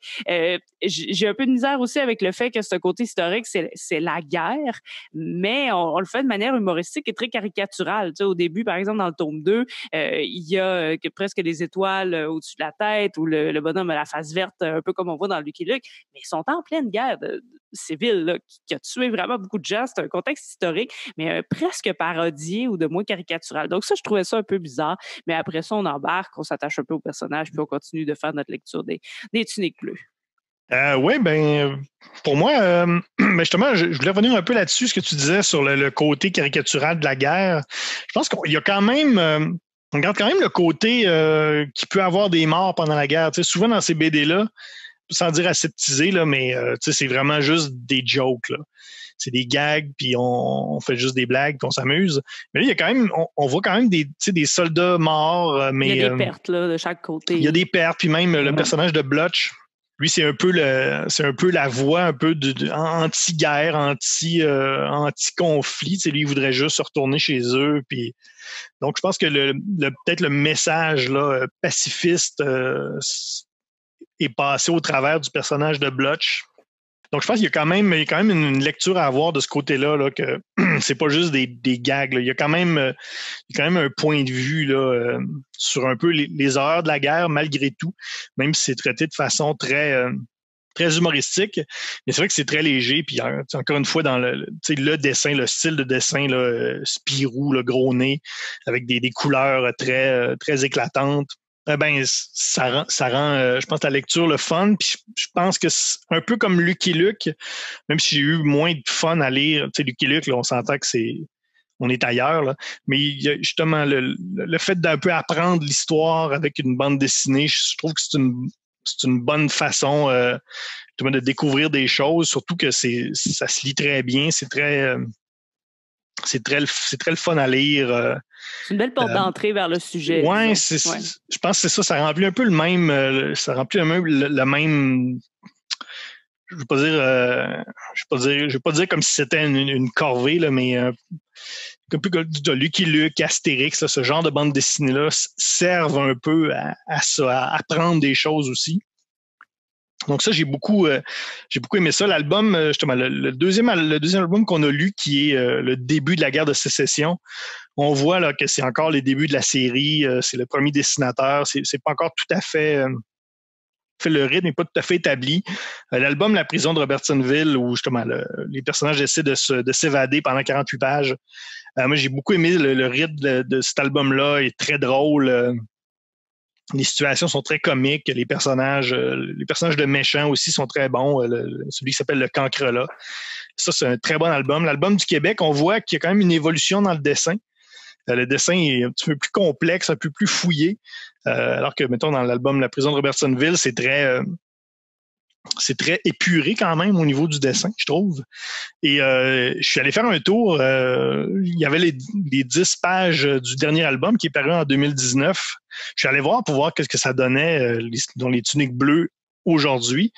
Speaker 3: J'ai un peu de misère aussi avec le fait que ce côté historique, c'est la guerre, mais on le fait de manière humoristique et très caricaturale. Tu sais, au début, par exemple, dans le tome 2, il y a presque des étoiles au-dessus de la tête ou le bonhomme a la face verte, un peu comme on voit dans Lucky Luke, mais ils sont en pleine guerre civile là, qui a tué vraiment beaucoup de gens. C'est un contexte historique, mais presque parodié ou de moins caricatural. Donc ça, je trouvais ça un peu bizarre. Mais après ça, on embarque, on s'attache un peu au personnage, puis on continue de faire notre lecture des tuniques bleues.
Speaker 2: Oui, pour moi, justement, je voulais revenir un peu là-dessus, ce que tu disais sur le côté caricatural de la guerre. Je pense qu'il y a quand même... on regarde quand même le côté qui peut avoir des morts pendant la guerre. Tu sais, souvent dans ces BD-là, sans dire aseptisé, là, mais c'est vraiment juste des jokes. Là. C'est des gags, puis on fait juste des blagues, puis on s'amuse. Mais là, il y a quand même, on voit quand même des soldats morts. Mais,
Speaker 3: il y a des pertes là, de chaque côté.
Speaker 2: Il y a des pertes, puis même le personnage de Blotch, lui, c'est un peu la voix un peu anti-guerre, anti-conflit. Lui, il voudrait juste se retourner chez eux. Puis, donc, je pense que peut-être le message là, pacifiste est passé au travers du personnage de Blotch. Donc, je pense qu'il y a quand même une lecture à avoir de ce côté-là, là, que c'est pas juste des gags. Là. Il y a quand même un point de vue là, sur un peu les horreurs de la guerre, malgré tout, même si c'est traité de façon très humoristique. Mais c'est vrai que c'est très léger. Puis encore une fois, dans le dessin, le style de dessin, là, Spirou, le gros nez, avec des couleurs très, très éclatantes. Ça rend je pense, la lecture le fun. Puis je pense que c'est un peu comme Lucky Luke, même si j'ai eu moins de fun à lire. Tu sais, Lucky Luke, là, on s'entend que on est ailleurs, là. Mais il y a justement le fait d'un peu apprendre l'histoire avec une bande dessinée, je trouve que c'est une bonne façon de découvrir des choses, surtout que ça se lit très bien, c'est très le fun à lire.
Speaker 3: C'est une belle porte d'entrée vers le sujet.
Speaker 2: Ouais, je pense que c'est ça. Ça remplit un peu le même. Le même. Je veux pas dire comme si c'était une corvée là, mais un peu de Lucky Luke, Astérix, là, ce genre de bande dessinée là servent un peu à ça, à apprendre des choses aussi. Donc ça, j'ai beaucoup aimé ça. L'album, justement, le deuxième album qu'on a lu, qui est le début de la guerre de sécession, on voit là que c'est encore les débuts de la série. C'est le premier dessinateur. C'est pas encore tout à fait le rythme n'est pas tout à fait établi. L'album La prison de Robertsonville, où justement les personnages essaient de s'évader pendant 48 pages. Moi, j'ai beaucoup aimé le rythme de cet album-là. Il est très drôle. Les situations sont très comiques. Les personnages de méchants aussi sont très bons. Celui qui s'appelle Le Cancrelat. Ça, c'est un très bon album. L'album du Québec, on voit qu'il y a quand même une évolution dans le dessin. Le dessin est un petit peu plus complexe, un peu plus fouillé. Alors que, mettons, dans l'album La prison de Robertsonville, c'est très épuré quand même au niveau du dessin, je trouve. Et je suis allé faire un tour. Il y avait les 10 pages du dernier album qui est paru en 2019. Je suis allé voir pour voir qu'est-ce que ça donnait dans les tuniques bleues aujourd'hui,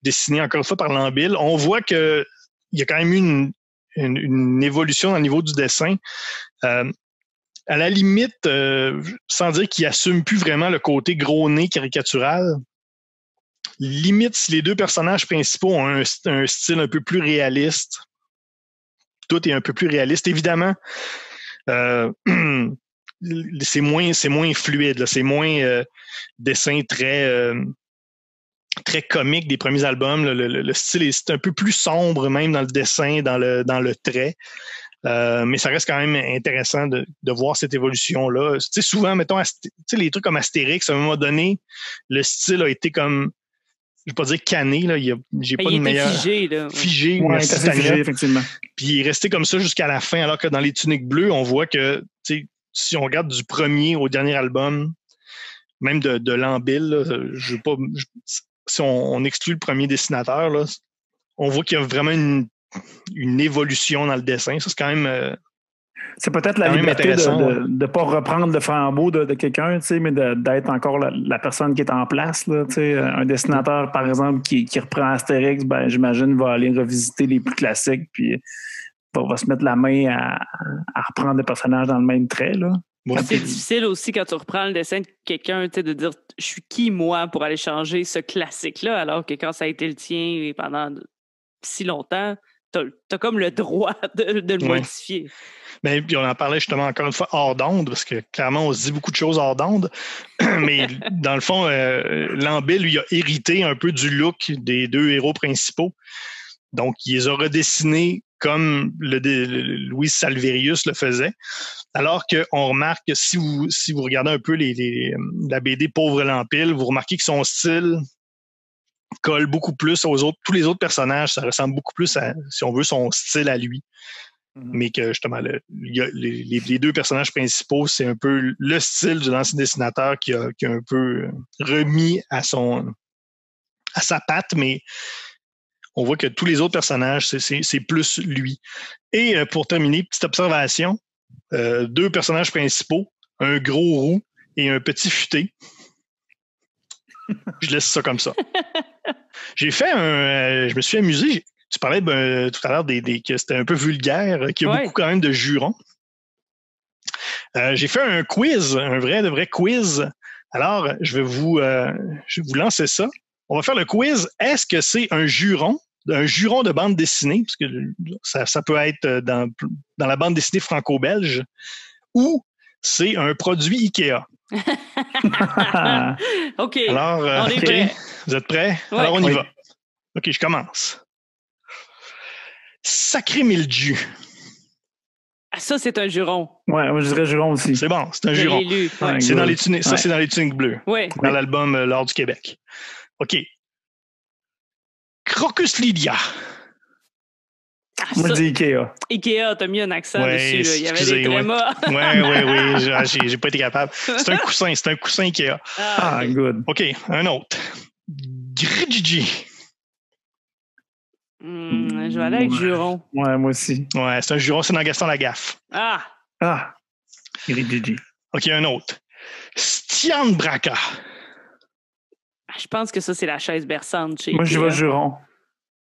Speaker 2: dessinées encore une fois par Lambil. On voit que il y a quand même eu une évolution dans le niveau du dessin. À la limite, sans dire qu'il assume plus vraiment le côté gros nez caricatural, limite si les deux personnages principaux ont un style un peu plus réaliste, tout est un peu plus réaliste. Évidemment, c'est moins fluide, là. C'est moins dessin très comique des premiers albums. Le style est un peu plus sombre même dans le dessin, dans le trait. Mais ça reste quand même intéressant de voir cette évolution-là. Tu sais, souvent, mettons, les trucs comme Astérix, à un moment donné, le style a été comme, je vais pas dire canné, là, j'ai pas de meilleur...
Speaker 3: figé, là.
Speaker 2: Figé,
Speaker 4: ouais, assez figé, effectivement.
Speaker 2: Puis il est resté comme ça jusqu'à la fin, alors que dans les tuniques bleues, on voit que, tu sais, si on regarde du premier au dernier album, même de Lambil, là, si on exclut le premier dessinateur, là, on voit qu'il y a vraiment une évolution dans le dessin. Ça, c'est quand même...
Speaker 4: c'est peut-être la liberté de ne pas reprendre le flambeau de quelqu'un, mais d'être encore la personne qui est en place. Là, un dessinateur, par exemple, qui reprend Astérix, j'imagine, va aller revisiter les plus classiques, puis va se mettre la main à reprendre des personnages dans le même trait. Là.
Speaker 3: Ouais. C'est difficile aussi quand tu reprends le dessin de quelqu'un, de dire « je suis qui, moi, pour aller changer ce classique-là », alors que quand ça a été le tien pendant si longtemps, t'as comme le droit de le modifier.
Speaker 2: Ben, puis on en parlait justement encore une fois hors d'onde, parce que clairement, on se dit beaucoup de choses hors d'onde. Mais dans le fond, Lambil, lui, a hérité un peu du look des deux héros principaux. Donc, il les a redessinés comme Louis Salverius le faisait. Alors qu'on remarque que si vous regardez un peu la BD Pauvre Lambil, vous remarquez que son style colle beaucoup plus tous les autres personnages. Ça ressemble beaucoup plus à, si on veut, son style à lui. Mais que justement, les deux personnages principaux, c'est un peu le style de l'ancien dessinateur qui a un peu remis à à sa patte, mais on voit que tous les autres personnages, c'est plus lui. Et pour terminer, petite observation, 2 personnages principaux, un gros roux et un petit futé. Je laisse ça comme ça. J'ai fait je me suis amusé. Tu parlais tout à l'heure que c'était un peu vulgaire, qu'il y a beaucoup quand même de jurons. J'ai fait un quiz, un vrai quiz. Alors, je vais vous lancer ça. On va faire le quiz. Est-ce que c'est un juron de bande dessinée, parce que ça peut être dans la bande dessinée franco-belge, ou c'est un produit Ikea?
Speaker 3: OK.
Speaker 2: Alors,
Speaker 3: on est prêts.
Speaker 2: Vous êtes prêts?
Speaker 3: Ouais.
Speaker 2: Alors, on y va. OK, je commence. Sacré mildiou.
Speaker 3: Ah, ça, c'est un juron.
Speaker 4: Ouais, moi, je dirais juron aussi.
Speaker 2: C'est bon, c'est un
Speaker 3: Je
Speaker 2: juron.
Speaker 3: l'ai lu.
Speaker 4: Ouais.
Speaker 2: C'est dans les tuniques, ça, c'est dans les tuniques bleues,
Speaker 3: Oui.
Speaker 2: dans l'album L'Or du Québec. OK. Crocus Lydia.
Speaker 4: Moi, je dis Ikea.
Speaker 3: Ikea, t'as mis un accent
Speaker 2: Ouais,
Speaker 3: dessus. Là. Il y avait
Speaker 2: excusez,
Speaker 3: des trémas.
Speaker 2: Oui. J'ai pas été capable. C'est un coussin Ikea.
Speaker 4: Ah, good.
Speaker 2: OK, un autre. Gridji.
Speaker 3: Je vais aller avec juron.
Speaker 4: Ouais, moi aussi.
Speaker 2: Ouais, c'est un juron, c'est dans Gaston Lagaffe.
Speaker 3: Ah!
Speaker 4: Gigi.
Speaker 2: OK, un autre. Stian Braca.
Speaker 3: Je pense que ça, c'est la chaise berçante chez
Speaker 4: Moi, je
Speaker 3: Ikea.
Speaker 4: vais juron.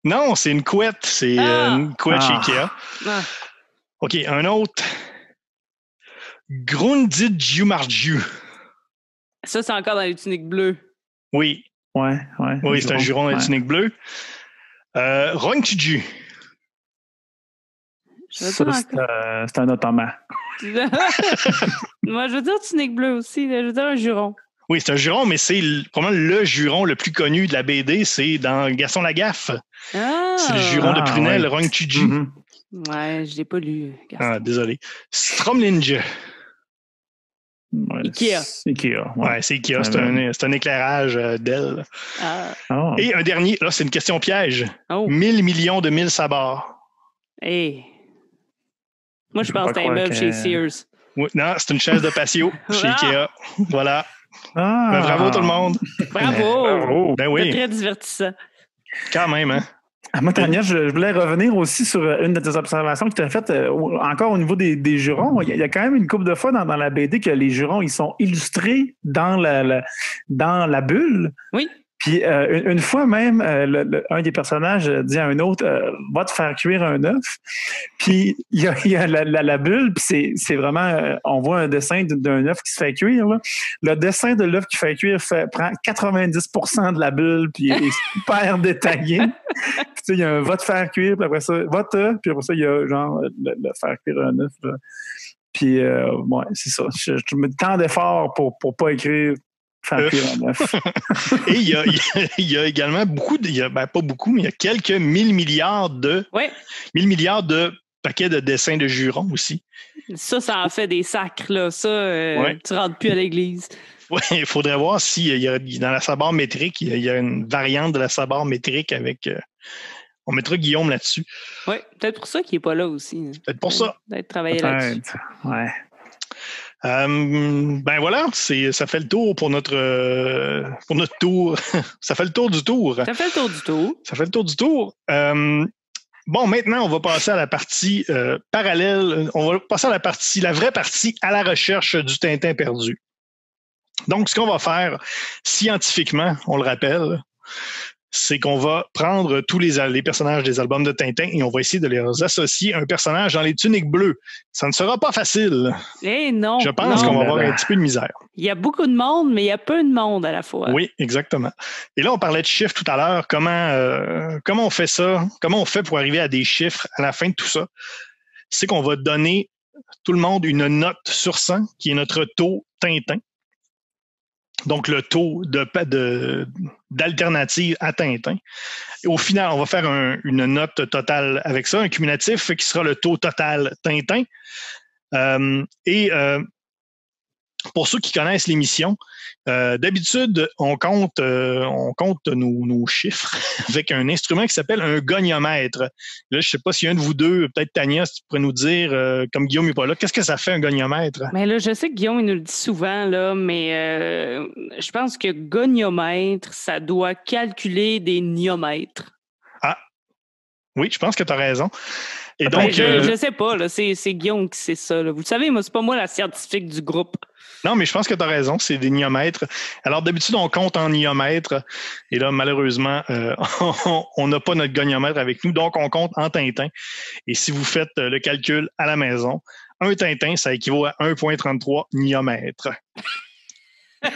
Speaker 2: Non, c'est une couette. C'est une couette chez Ikea.
Speaker 3: Ah.
Speaker 2: OK, un autre. Grundidjumarju.
Speaker 3: Ça, c'est encore dans les tuniques bleues.
Speaker 2: Oui.
Speaker 4: Ouais.
Speaker 2: Oui, c'est un juron dans la tunique bleue. Rongtuju.
Speaker 3: Je veux
Speaker 4: Ça,
Speaker 3: dire
Speaker 4: c'est un ottoman.
Speaker 3: Moi, je veux dire tunique bleue aussi. Je veux dire un juron.
Speaker 2: Oui, c'est un juron, mais c'est probablement le juron le plus connu de la BD. C'est dans Gaston Lagaffe.
Speaker 3: Ah!
Speaker 2: C'est le juron de Prunel,
Speaker 4: ouais.
Speaker 2: Rongtuju.
Speaker 4: Mm-hmm.
Speaker 3: Ouais, je l'ai pas lu.
Speaker 2: Ah, désolé. Stromlinge.
Speaker 4: Ouais,
Speaker 3: Ikea.
Speaker 4: Ikea.
Speaker 2: Ouais, c'est Ikea. C'est un éclairage d'elle.
Speaker 3: Ah.
Speaker 4: Oh.
Speaker 2: Et un dernier, là, c'est une question piège.
Speaker 3: Oh.
Speaker 2: 1000 millions de 1000 sabords.
Speaker 3: Hey. Moi, je
Speaker 4: Je
Speaker 3: pense
Speaker 4: peux
Speaker 3: que
Speaker 4: pas
Speaker 3: c'est un meuble
Speaker 4: croire
Speaker 3: chez
Speaker 2: Oui,
Speaker 3: Sears.
Speaker 2: non, c'est une chaise de patio chez Ikea. Voilà. Ben, bravo tout le monde.
Speaker 3: Bravo!
Speaker 4: Bravo.
Speaker 2: Ben
Speaker 3: C'est
Speaker 2: oui,
Speaker 3: très divertissant.
Speaker 2: quand même, hein.
Speaker 4: Moi, Tania, je voulais revenir aussi sur une de tes observations que tu as faites encore au niveau des jurons. Il y a quand même une couple de fois dans la BD que les jurons, ils sont illustrés dans la bulle.
Speaker 3: Oui.
Speaker 4: Puis une fois même, un des personnages dit à un autre va te faire cuire un œuf. Puis il y a la bulle, puis c'est vraiment on voit un dessin d'un œuf qui se fait cuire. Là. Le dessin de l'œuf qui fait cuire prend 90% de la bulle, puis est super détaillé. Puis tu sais, il y a un va te faire cuire, puis après ça, puis après ça, il y a genre le faire cuire un œuf. Là. Puis ouais, c'est ça. Je mets tant d'efforts pour pas écrire faire cuire un œuf.
Speaker 2: Et il y a également pas beaucoup, mais il y a quelques 1000 milliards de paquets de dessins de jurons aussi.
Speaker 3: Ça en fait des sacres, là. Ça, tu rentres plus à l'église.
Speaker 2: Oui, il faudrait voir si dans la sabord métrique, il y a une variante de la sabord métrique avec. On mettra Guillaume là-dessus.
Speaker 3: Oui, peut-être pour ça qu'il n'est pas là aussi.
Speaker 2: Peut-être pour ça.
Speaker 3: Peut-être travailler là-dessus.
Speaker 4: Ouais.
Speaker 2: Ben voilà, ça fait le tour pour notre tour. Ça fait le tour du tour.
Speaker 3: Ça fait le tour du tour.
Speaker 2: Ça fait le tour du tour. Bon, maintenant, on va passer à la partie parallèle. On va passer à la vraie partie à la recherche du Tintin perdu. Donc, ce qu'on va faire scientifiquement, on le rappelle, c'est qu'on va prendre tous les personnages des albums de Tintin et on va essayer de les associer à un personnage dans les tuniques bleues. Ça ne sera pas facile.
Speaker 3: Eh non.
Speaker 2: Je pense qu'on va avoir un petit peu de misère.
Speaker 3: Il y a beaucoup de monde, mais il y a peu de monde à la fois.
Speaker 2: Oui, exactement. Et là, on parlait de chiffres tout à l'heure. Comment on fait ça? Comment on fait pour arriver à des chiffres à la fin de tout ça? C'est qu'on va donner tout le monde une note sur 100 qui est notre taux Tintin. Donc, le taux d'alternative à Tintin. Et au final, on va faire une note totale avec ça, un cumulatif qui sera le taux total Tintin. pour ceux qui connaissent l'émission, d'habitude, on compte nos chiffres avec un instrument qui s'appelle un goniomètre. Là, je ne sais pas s'il y a un de vous deux, peut-être Tania, si tu pourrais nous dire, comme Guillaume n'est pas là, qu'est-ce que ça fait un goniomètre?
Speaker 3: Mais là, je sais que Guillaume, il nous le dit souvent, là, mais je pense que goniomètre, ça doit calculer des niomètres.
Speaker 2: Ah, oui, je pense que tu as raison. Et
Speaker 3: Ben,
Speaker 2: donc,
Speaker 3: je sais pas, là, c'est Guillaume qui sait ça. Là. Vous le savez, moi, c'est pas moi la scientifique du groupe.
Speaker 2: non, mais je pense que tu as raison, c'est des niomètres. Alors, d'habitude, on compte en niomètres. Et là, malheureusement, on n'a pas notre goniomètre avec nous, donc on compte en tintin. Et si vous faites le calcul à la maison, un tintin, ça équivaut à 1,33 niomètres.
Speaker 4: Il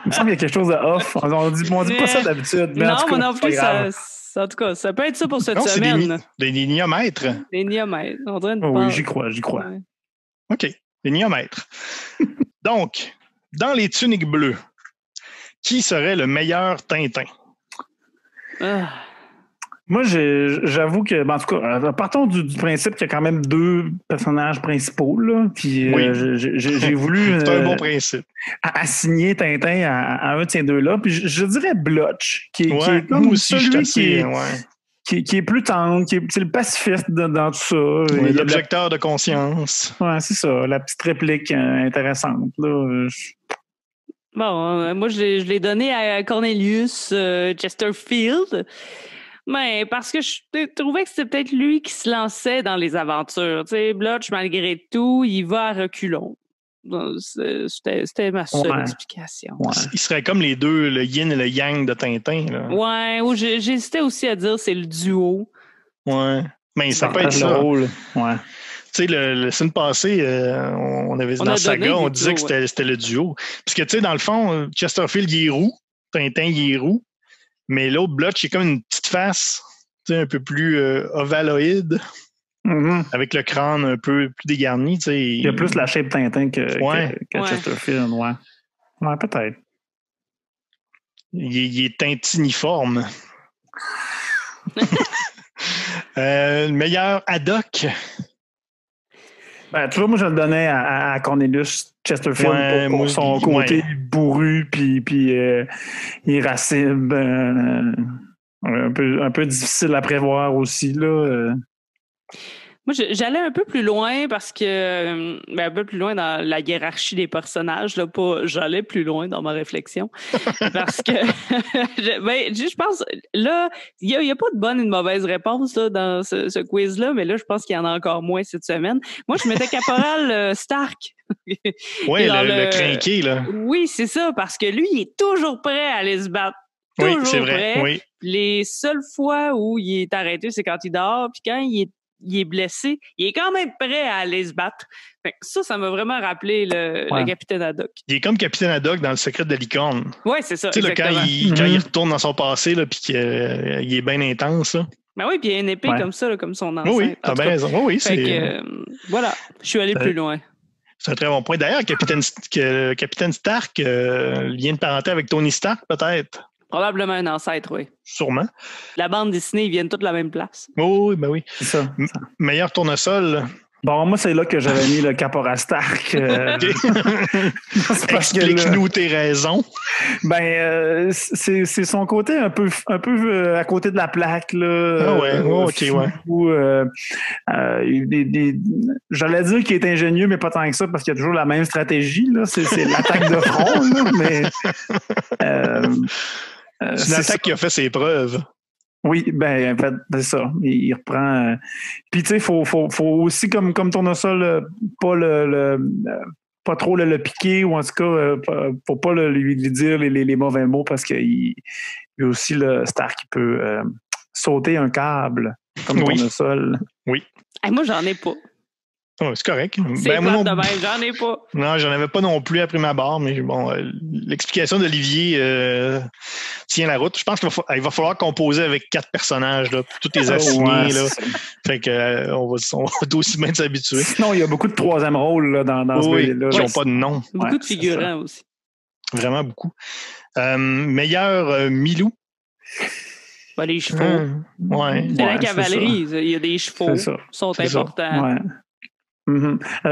Speaker 4: me semble qu'il y a quelque chose de off. On dit pas ça d'habitude. Mais
Speaker 3: non,
Speaker 4: en tout cas,
Speaker 3: moi non
Speaker 4: c'est pas
Speaker 3: plus,
Speaker 4: grave.
Speaker 3: en tout cas, ça peut être ça pour cette
Speaker 2: Non, c'est
Speaker 3: semaine.
Speaker 2: des niomètres.
Speaker 3: Des niomètres. On dirait une
Speaker 4: Oh,
Speaker 3: part.
Speaker 4: oui, j'y crois.
Speaker 3: Ouais.
Speaker 2: OK, des niomètres. Donc, dans les tuniques bleues, qui serait le meilleur Tintin?
Speaker 3: Ah.
Speaker 4: Moi, j'avoue que, en tout cas, partons du principe qu'il y a quand même deux personnages principaux, là. Puis
Speaker 2: Oui.
Speaker 4: j'ai voulu
Speaker 2: C'est un bon principe.
Speaker 4: assigner Tintin à un de ces deux-là. Puis je dirais Blotch, qui
Speaker 2: Ouais,
Speaker 4: est comme
Speaker 2: moi aussi, je suis
Speaker 4: celui
Speaker 2: assez,
Speaker 4: qui est plus tendre, c'est le pacifiste dans tout ça.
Speaker 2: ouais,
Speaker 4: Il y a
Speaker 2: l'objecteur de conscience.
Speaker 4: Ouais, c'est ça, la petite réplique intéressante. Là.
Speaker 3: Bon, moi, je l'ai donné à Cornelius Chesterfield. Mais parce que je trouvais que c'était peut-être lui qui se lançait dans les aventures. Tu sais, Blotch, malgré tout, il va à reculons. Donc, c'était ma seule explication.
Speaker 4: Ouais.
Speaker 2: Il serait comme les deux, le yin et le yang de Tintin. Là.
Speaker 3: Ouais, ou j'hésitais aussi à dire c'est le duo.
Speaker 2: Ouais. Mais ça peut être
Speaker 4: Le
Speaker 2: ça.
Speaker 4: rôle. Ouais.
Speaker 2: Tu sais, le semaine passée, on avait dans Saga, on disait que c'était le duo. Parce que, tu sais, dans le fond, Chesterfield, il est roux. Tintin, il est roux. Mais l'autre, Blotch, il est comme une petite face, tu sais, un peu plus ovaloïde, avec le crâne un peu plus dégarni. Tu sais,
Speaker 4: il y a plus la shape Tintin que Chesterfield, ouais. Ouais, peut-être.
Speaker 2: Il est tintiniforme. Le meilleur Haddock.
Speaker 4: Ben, tu vois, moi, je le donnais à Cornelius Chesterfield pour son côté bourru puis irascible, un peu difficile à prévoir aussi, là.
Speaker 3: Moi, j'allais un peu plus loin parce que, un peu plus loin dans la hiérarchie des personnages, là, j'allais plus loin dans ma réflexion. Parce que, je pense, là, il n'y a pas de bonne et de mauvaise réponse là, dans ce quiz-là, mais là, je pense qu'il y en a encore moins cette semaine. Moi, je mettais Caporal Stark.
Speaker 2: Oui, le crinqué, là.
Speaker 3: Oui, c'est ça, parce que lui, il est toujours prêt à aller se battre.
Speaker 2: Oui, c'est vrai. Oui.
Speaker 3: Les seules fois où il est arrêté, c'est quand il dort, puis quand il est blessé, il est quand même prêt à aller se battre. Fait que ça m'a vraiment rappelé le Capitaine Haddock. Il
Speaker 2: est comme Capitaine Haddock dans Le Secret de la licorne.
Speaker 3: Oui, c'est ça.
Speaker 2: Tu sais, quand il retourne dans son passé, là, puis qu'il est bien intense. Là.
Speaker 3: Ben oui, puis il y a une épée comme ça, là, comme son ancêtre.
Speaker 2: Oui, t'as bien raison. Oui,
Speaker 3: fait que, voilà, je suis allé plus loin.
Speaker 2: C'est un très bon point. D'ailleurs, Capitaine Stark, lien de parenté avec Tony Stark, peut-être.
Speaker 3: Probablement un ancêtre, oui.
Speaker 2: Sûrement.
Speaker 3: La bande Disney, ils viennent tous de la même place.
Speaker 2: Oui, ben oui.
Speaker 4: C'est ça.
Speaker 2: Meilleur tournesol.
Speaker 4: Bon, moi, c'est là que j'avais mis le Caporal Stark.
Speaker 2: Explique-nous tes raisons.
Speaker 4: Ben, c'est son côté un peu à côté de la plaque, là.
Speaker 2: Ah ouais, ok,
Speaker 4: j'allais dire qu'il est ingénieux, mais pas tant que ça, parce qu'il y a toujours la même stratégie, là. C'est l'attaque de front, là, mais...
Speaker 2: c'est une attaque qui a fait ses preuves.
Speaker 4: Oui, ben en fait, c'est ça. Il reprend. Puis tu sais, faut aussi comme tournesol, pas trop le piquer, ou en tout cas, faut pas lui dire les mauvais mots, parce qu'il y a aussi le Stark qui peut sauter un câble comme tournesol.
Speaker 2: Oui.
Speaker 3: Hey, moi, j'en ai pas.
Speaker 2: Oh, c'est correct.
Speaker 3: C'est plate de même, j'en ai pas.
Speaker 2: Non, j'en avais pas non plus à prime abord, mais bon, l'explication d'Olivier tient la route. Je pense qu'il va falloir composer avec 4 personnages, là, tous les assignés. Là. Fait que on va aussi bien s'habituer.
Speaker 4: Sinon, il y a beaucoup de troisième rôle là, dans ce là.
Speaker 2: Qui n'ont pas de nom.
Speaker 3: Beaucoup de figurants aussi.
Speaker 2: Vraiment beaucoup. Meilleur Milou.
Speaker 3: Ben, les chevaux.
Speaker 2: Ouais.
Speaker 3: C'est la cavalerie. Il y a des chevaux qui sont importants.
Speaker 4: Ouais.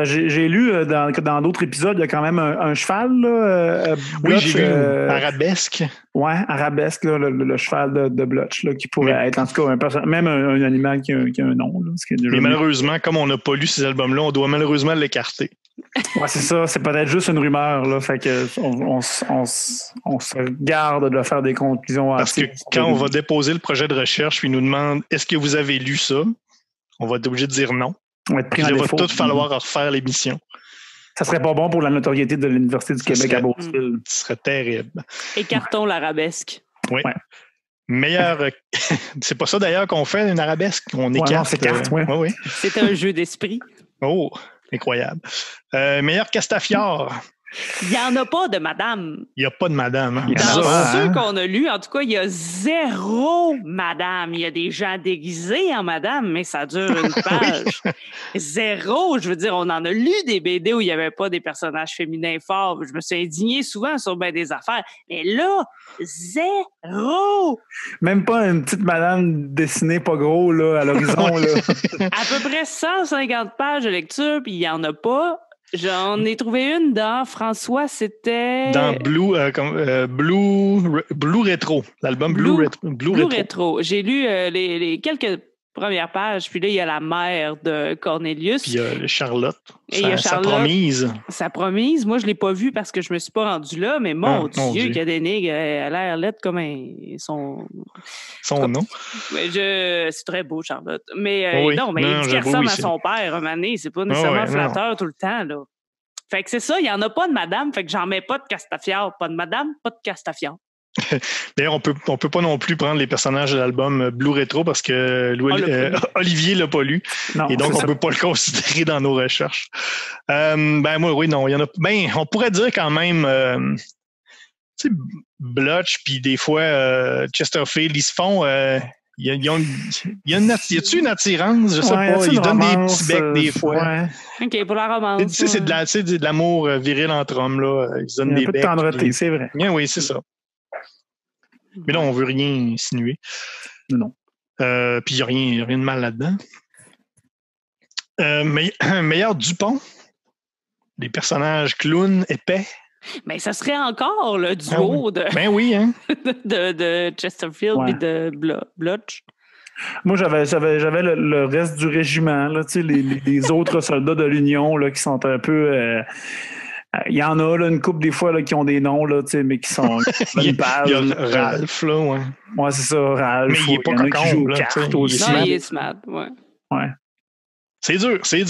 Speaker 4: J'ai lu dans d'autres épisodes, il y a quand même un cheval. Là,
Speaker 2: oui,
Speaker 4: Blotch,
Speaker 2: j'ai vu Arabesque.
Speaker 4: Ouais, Arabesque, là, le cheval de Blotch, là, qui pourrait être en tout cas même un animal qui a un nom. Là,
Speaker 2: mais malheureusement, comme on n'a pas lu ces albums-là, on doit malheureusement l'écarter.
Speaker 4: Ouais, c'est ça. C'est peut-être juste une rumeur. Là, fait que on se garde de faire des conclusions.
Speaker 2: Parce que quand on va déposer le projet de recherche, puis il nous demande est-ce que vous avez lu ça, on va être obligé de dire non.
Speaker 4: On va être pris
Speaker 2: il va
Speaker 4: défaut.
Speaker 2: tout falloir refaire l'émission.
Speaker 4: Ça serait pas bon pour la notoriété de l'Université du Québec à Beauceville.
Speaker 2: Ce serait terrible.
Speaker 3: Écartons l'arabesque.
Speaker 2: Oui. Ouais. Meilleur. C'est pas ça d'ailleurs qu'on fait, une arabesque. On écarte.
Speaker 4: Oui.
Speaker 3: C'est un jeu d'esprit.
Speaker 2: Oh, incroyable. Meilleur Castafiore.
Speaker 3: Il n'y en a pas de madame.
Speaker 2: Il n'y a pas de madame. Hein?
Speaker 3: Dans ceux qu'on a lus, en tout cas, il y a 0 madame. Il y a des gens déguisés en madame, mais ça dure une page. 0, je veux dire, on en a lu des BD où il n'y avait pas des personnages féminins forts. Je me suis indignée souvent sur bien des affaires. Mais là, 0!
Speaker 4: Même pas une petite madame dessinée pas gros là, à l'horizon. Là.
Speaker 3: À peu près 150 pages de lecture, puis il n'y en a pas. J'en ai trouvé une dans François, c'était...
Speaker 2: Dans Blue Retro, l'album Blue
Speaker 3: Retro. J'ai lu les quelques premières pages, puis là, il y a la mère de Cornelius.
Speaker 2: Puis il y a Charlotte.
Speaker 3: Et il y a Charlotte.
Speaker 2: Sa
Speaker 3: promise. Moi, je ne l'ai pas vue parce que je ne me suis pas rendu là, mais mon Dieu, qu'il y a des nègres, elle a l'air laide comme son
Speaker 2: nom.
Speaker 3: C'est très beau, Charlotte. Mais non, mais il dit qu'elle ressemble à son père, un mané. C'est pas nécessairement flatteur tout le temps, là. Fait que c'est ça, il n'y en a pas de madame, fait que j'en mets pas de Castafiore. Pas de madame, pas de Castafiore.
Speaker 2: D'ailleurs, on peut pas non plus prendre les personnages de l'album Blue Retro parce que Olivier l'a pas lu. Non, et donc, on peut pas le considérer dans nos recherches. Moi, oui, non, il y en a. On pourrait dire quand même, tu sais, Blotch, puis des fois, Chesterfield, ils se font. Y a-tu une attirance? Je sais pas. Ils donnent des petits becs des fois.
Speaker 3: Ouais. OK, pour la romance.
Speaker 2: Tu sais, c'est de l'amour viril entre hommes, là. Ils se donnent des becs.
Speaker 4: Un peu de tendreté, c'est vrai.
Speaker 2: Bien, oui, c'est ça. Mais là, on veut rien insinuer.
Speaker 4: Non.
Speaker 2: Puis il n'y a rien de mal là-dedans. Meilleur Dupont. Des personnages clowns épais.
Speaker 3: Mais ça serait encore le duo de Chesterfield et de Blotch.
Speaker 4: Moi, j'avais le reste du régiment, là, les autres soldats de l'Union là, qui sont un peu... il y en a là, une couple des fois là, qui ont des noms, là, mais qui sont
Speaker 2: il y a Ralph, là, ouais.
Speaker 4: Ouais, c'est ça, Ralph.
Speaker 2: Mais il n'est pas cocon, là.
Speaker 3: Non, il est smart, ouais.
Speaker 2: C'est dur.
Speaker 3: C'est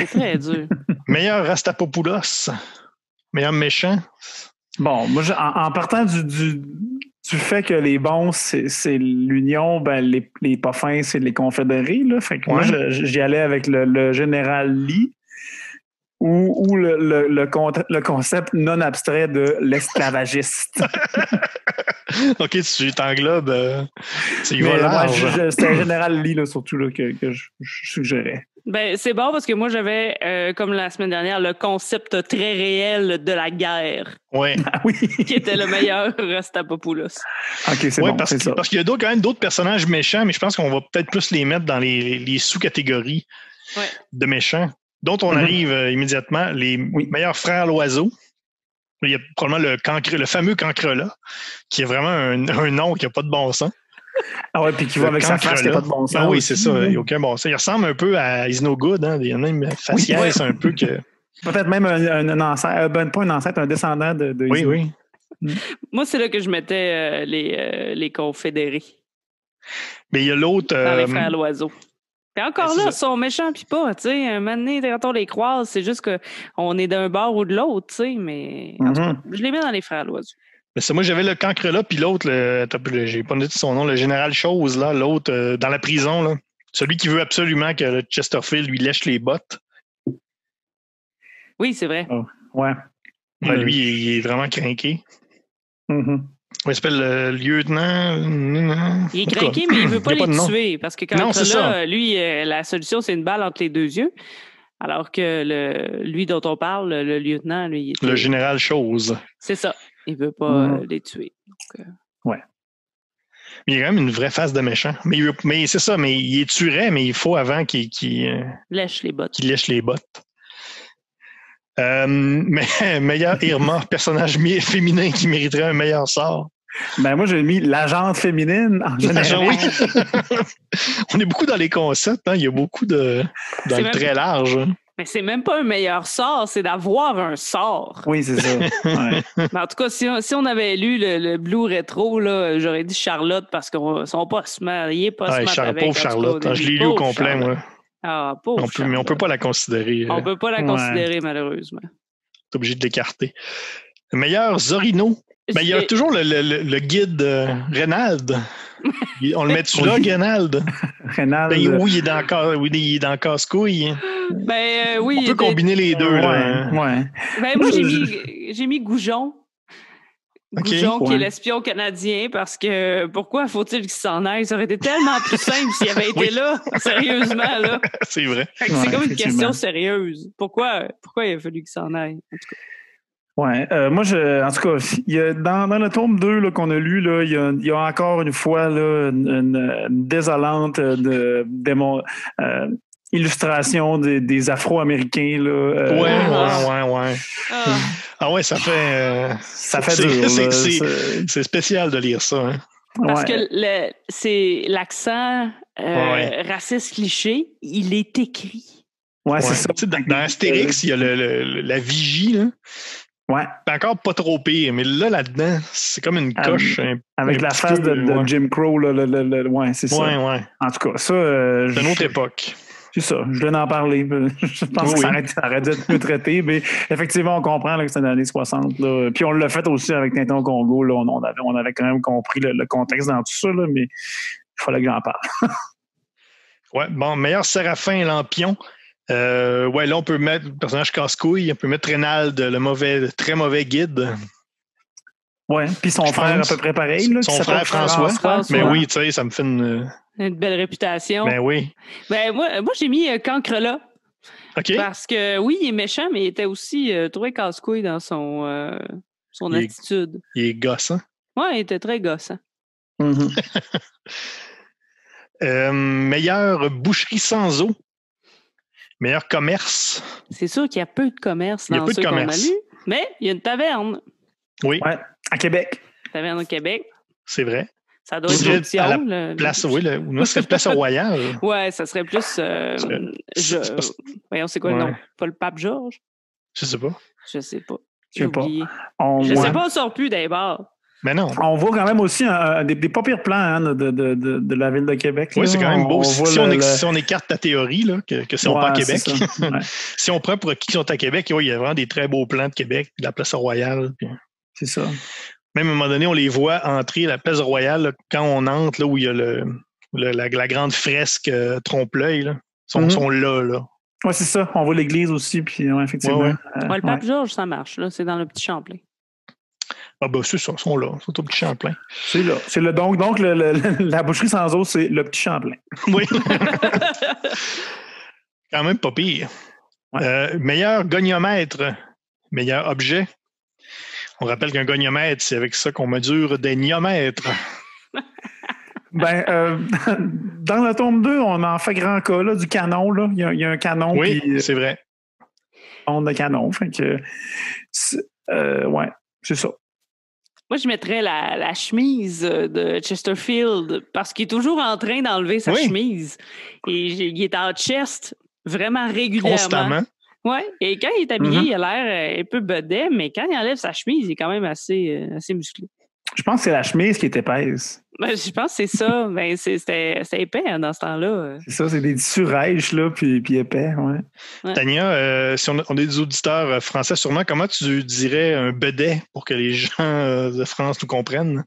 Speaker 3: très dur.
Speaker 2: Meilleur Rastapopoulos. Meilleur méchant.
Speaker 4: Bon, moi, en partant du fait que les bons, c'est l'Union, les pas fins, c'est les confédérés, là. Fait que moi, j'y allais avec le général Lee. Ou le concept non abstrait de l'esclavagiste.
Speaker 2: OK, tu t'englobes. C'est large.
Speaker 4: C'était un général Lee, là, surtout, là, que je suggérais.
Speaker 3: C'est bon parce que moi, j'avais, comme la semaine dernière, le concept très réel de la guerre.
Speaker 2: Oui.
Speaker 3: Qui était le meilleur Rastapopoulos.
Speaker 4: OK, c'est bon.
Speaker 2: Parce qu'il y a quand même d'autres personnages méchants, mais je pense qu'on va peut-être plus les mettre dans les sous-catégories de méchants. Dont on arrive immédiatement, les meilleurs frères l'oiseau. Il y a probablement le fameux Cancrelat, qui est vraiment un nom qui n'a pas de bon sens.
Speaker 4: Ah ouais, puis qui va avec sa face qui n'a pas de bon sens.
Speaker 2: Ah oui, c'est ça, il n'y a aucun bon sens. Il ressemble un peu à Is No Good, hein? Il y en a même faciès un peu que...
Speaker 4: Peut-être même un ancêtre, pas un ancêtre, un descendant de
Speaker 2: Oui.
Speaker 3: Moi, c'est là que je mettais les confédérés.
Speaker 2: Mais il y a l'autre...
Speaker 3: Dans les frères l'oiseau. Puis encore là, ils sont méchants puis pas, tu sais, un moment donné, quand on les croise, c'est juste qu'on est d'un bord ou de l'autre, tu sais, mais en tout cas, je les mets dans les frères l'oiseau.
Speaker 2: Mais ça, moi, j'avais le Cancrelat, puis l'autre, j'ai pas noté son nom, le général Chose, là, l'autre, dans la prison, là, celui qui veut absolument que Chesterfield lui lèche les bottes.
Speaker 3: Oui, c'est vrai.
Speaker 4: Oh, ouais.
Speaker 2: Lui, il est vraiment crinqué. Il s'appelle le lieutenant.
Speaker 3: Il est craqué, mais il ne veut pas les tuer. Parce que quand lui, la solution, c'est une balle entre les deux yeux. Alors que lui dont on parle, le lieutenant, lui, il était...
Speaker 2: Le général Chose.
Speaker 3: C'est ça. Il ne veut pas les tuer. Donc,
Speaker 4: ouais.
Speaker 2: Il y a quand même une vraie face de méchant. Mais c'est ça, mais il est tuerait, mais il faut avant qu'il
Speaker 3: Lèche les bottes.
Speaker 2: lèche les bottes. Mais meilleur Irma, personnage féminin qui mériterait un meilleur sort.
Speaker 4: Ben moi, j'ai mis l'agente féminine en général.
Speaker 2: Oui. On est beaucoup dans les concepts, hein? Il y a beaucoup dans le très large. Hein?
Speaker 3: Mais c'est même pas un meilleur sort, c'est d'avoir un sort.
Speaker 4: Oui, c'est ça. Ouais.
Speaker 3: Mais en tout cas, si on avait lu le Blue Rétro, là, j'aurais dit Charlotte parce qu'ils sont pas se marier, pas se mettre avec.
Speaker 2: Pauvre Charlotte. Je l'ai lu au complet,
Speaker 3: Charlotte.
Speaker 2: moi.
Speaker 3: Ah, pauvre
Speaker 2: Mais on peut pas la considérer.
Speaker 3: On peut pas la considérer, malheureusement.
Speaker 2: T'es obligé de l'écarter. Le meilleur Zorino. Ben, il y a toujours le guide Reynald. On le met-tu là, Reynald?
Speaker 4: Reynald.
Speaker 2: Ben, il est dans casse-couille.
Speaker 3: Ben, oui.
Speaker 2: On peut combiner les deux. Là.
Speaker 4: Ouais.
Speaker 3: Ben, moi, j'ai mis Goujon.
Speaker 2: Okay.
Speaker 3: Goujon, qui est l'espion canadien, parce que pourquoi faut-il qu'il s'en aille? Ça aurait été tellement plus simple s'il avait été là, sérieusement. Là.
Speaker 2: C'est vrai.
Speaker 3: C'est comme une question sérieuse. Pourquoi il a fallu qu'il s'en aille? En tout cas.
Speaker 4: Ouais, moi, en tout cas, il y a, dans le tome 2 là, qu'on a lu, là, il y a encore une fois là, une désolante illustration des Afro-Américains. Là,
Speaker 2: ouais. Ah ouais, ça fait
Speaker 4: dur.
Speaker 2: C'est spécial de lire ça. Hein.
Speaker 3: Parce que c'est l'accent raciste cliché, il est écrit.
Speaker 4: Ouais, c'est ça.
Speaker 2: Dans Astérix, il y a la vigie, là.
Speaker 4: Ouais.
Speaker 2: C'est encore pas trop pire, mais là-dedans, c'est comme une coche.
Speaker 4: Avec la face de Jim Crow, ouais, c'est ça.
Speaker 2: Ouais.
Speaker 4: En tout cas, ça.
Speaker 2: C'est une autre époque.
Speaker 4: C'est ça, je viens d'en parler. Je pense que ça aurait dû être mieux traité, mais effectivement, on comprend là, que c'est dans les années 60. Là. Puis on l'a fait aussi avec Tintin au Congo. Là. On avait quand même compris le contexte dans tout ça, là, mais il fallait que j'en parle.
Speaker 2: Ouais, bon, meilleur Séraphin Lampion. Ouais, là, on peut mettre le personnage casse-couille, on peut mettre Reynald, le très mauvais guide.
Speaker 4: Ouais, puis son frère à peu près pareil. Là,
Speaker 2: son frère François. Mais oui, tu sais, ça me fait une
Speaker 3: belle réputation.
Speaker 2: Ben oui.
Speaker 3: Ben moi j'ai mis Cancrela.
Speaker 2: OK.
Speaker 3: Parce que oui, il est méchant, mais il était aussi très casse-couille dans son attitude.
Speaker 2: Il est gossant.
Speaker 3: Ouais, il était très gossant.
Speaker 2: Meilleure boucherie sans eau. Meilleur commerce.
Speaker 3: C'est sûr qu'il y a peu de commerce dans ceux qu'on a lus, mais il y a une taverne.
Speaker 2: Oui.
Speaker 4: Ouais, à Québec.
Speaker 3: Taverne au Québec.
Speaker 2: C'est vrai.
Speaker 3: Ça doit être l'option.
Speaker 2: À la place, oui, moi, ce serait Place Royale.
Speaker 3: Ouais, ça serait plus... voyons, c'est quoi le nom? Pas le pape Georges?
Speaker 2: Je sais pas.
Speaker 3: Je sais pas.
Speaker 4: Je sais pas.
Speaker 3: Je sais pas, on sort plus des bars.
Speaker 2: Mais non.
Speaker 4: On voit quand même aussi des pas pires plans hein, de la ville de Québec.
Speaker 2: Oui,
Speaker 4: là.
Speaker 2: c'est quand même beau. Si on écarte ta théorie, là, que ils sont pas à Québec, si on prend pour qui sont à Québec, il y a vraiment des très beaux plans de Québec, de la Place Royale. Puis...
Speaker 4: C'est ça.
Speaker 2: Même à un moment donné, on les voit entrer à la Place Royale là, quand on entre, là, où il y a la grande fresque trompe-l'œil. Là. Ils sont là.
Speaker 4: Oui, c'est ça. On voit l'église aussi, puis effectivement.
Speaker 2: Ouais.
Speaker 3: Le pape Georges, ça marche. Là. C'est dans le Petit Champlain.
Speaker 2: Ah ben c'est ça, ils sont là, ils sont au Petit Champlain.
Speaker 4: C'est là. C'est le donc la boucherie sans eau, c'est le Petit Champlain.
Speaker 2: Oui. Quand même pas pire. Ouais. Meilleur goniomètre, meilleur objet. On rappelle qu'un goniomètre, c'est avec ça qu'on mesure des niomètres.
Speaker 4: Ben, dans le tome 2, on en fait grand cas là, du canon. Là. Il y a un canon.
Speaker 2: Oui, c'est vrai.
Speaker 4: On a canon. Fait que, ouais, c'est ça.
Speaker 3: Moi, je mettrais la chemise de Chesterfield parce qu'il est toujours en train d'enlever sa chemise. Et il est en chest vraiment régulièrement.
Speaker 2: Constamment.
Speaker 3: Oui, et quand il est habillé, il a l'air un peu bedet, mais quand il enlève sa chemise, il est quand même assez musclé.
Speaker 4: Je pense que c'est la chemise qui est épaisse.
Speaker 3: Ben, je pense que c'est ça. Ben, c'était épais hein, dans ce temps-là.
Speaker 4: C'est ça, c'est des tissus rêches, là, puis épais, ouais.
Speaker 2: Tania, si on a des auditeurs français, sûrement, comment tu dirais un bedet pour que les gens de France nous comprennent?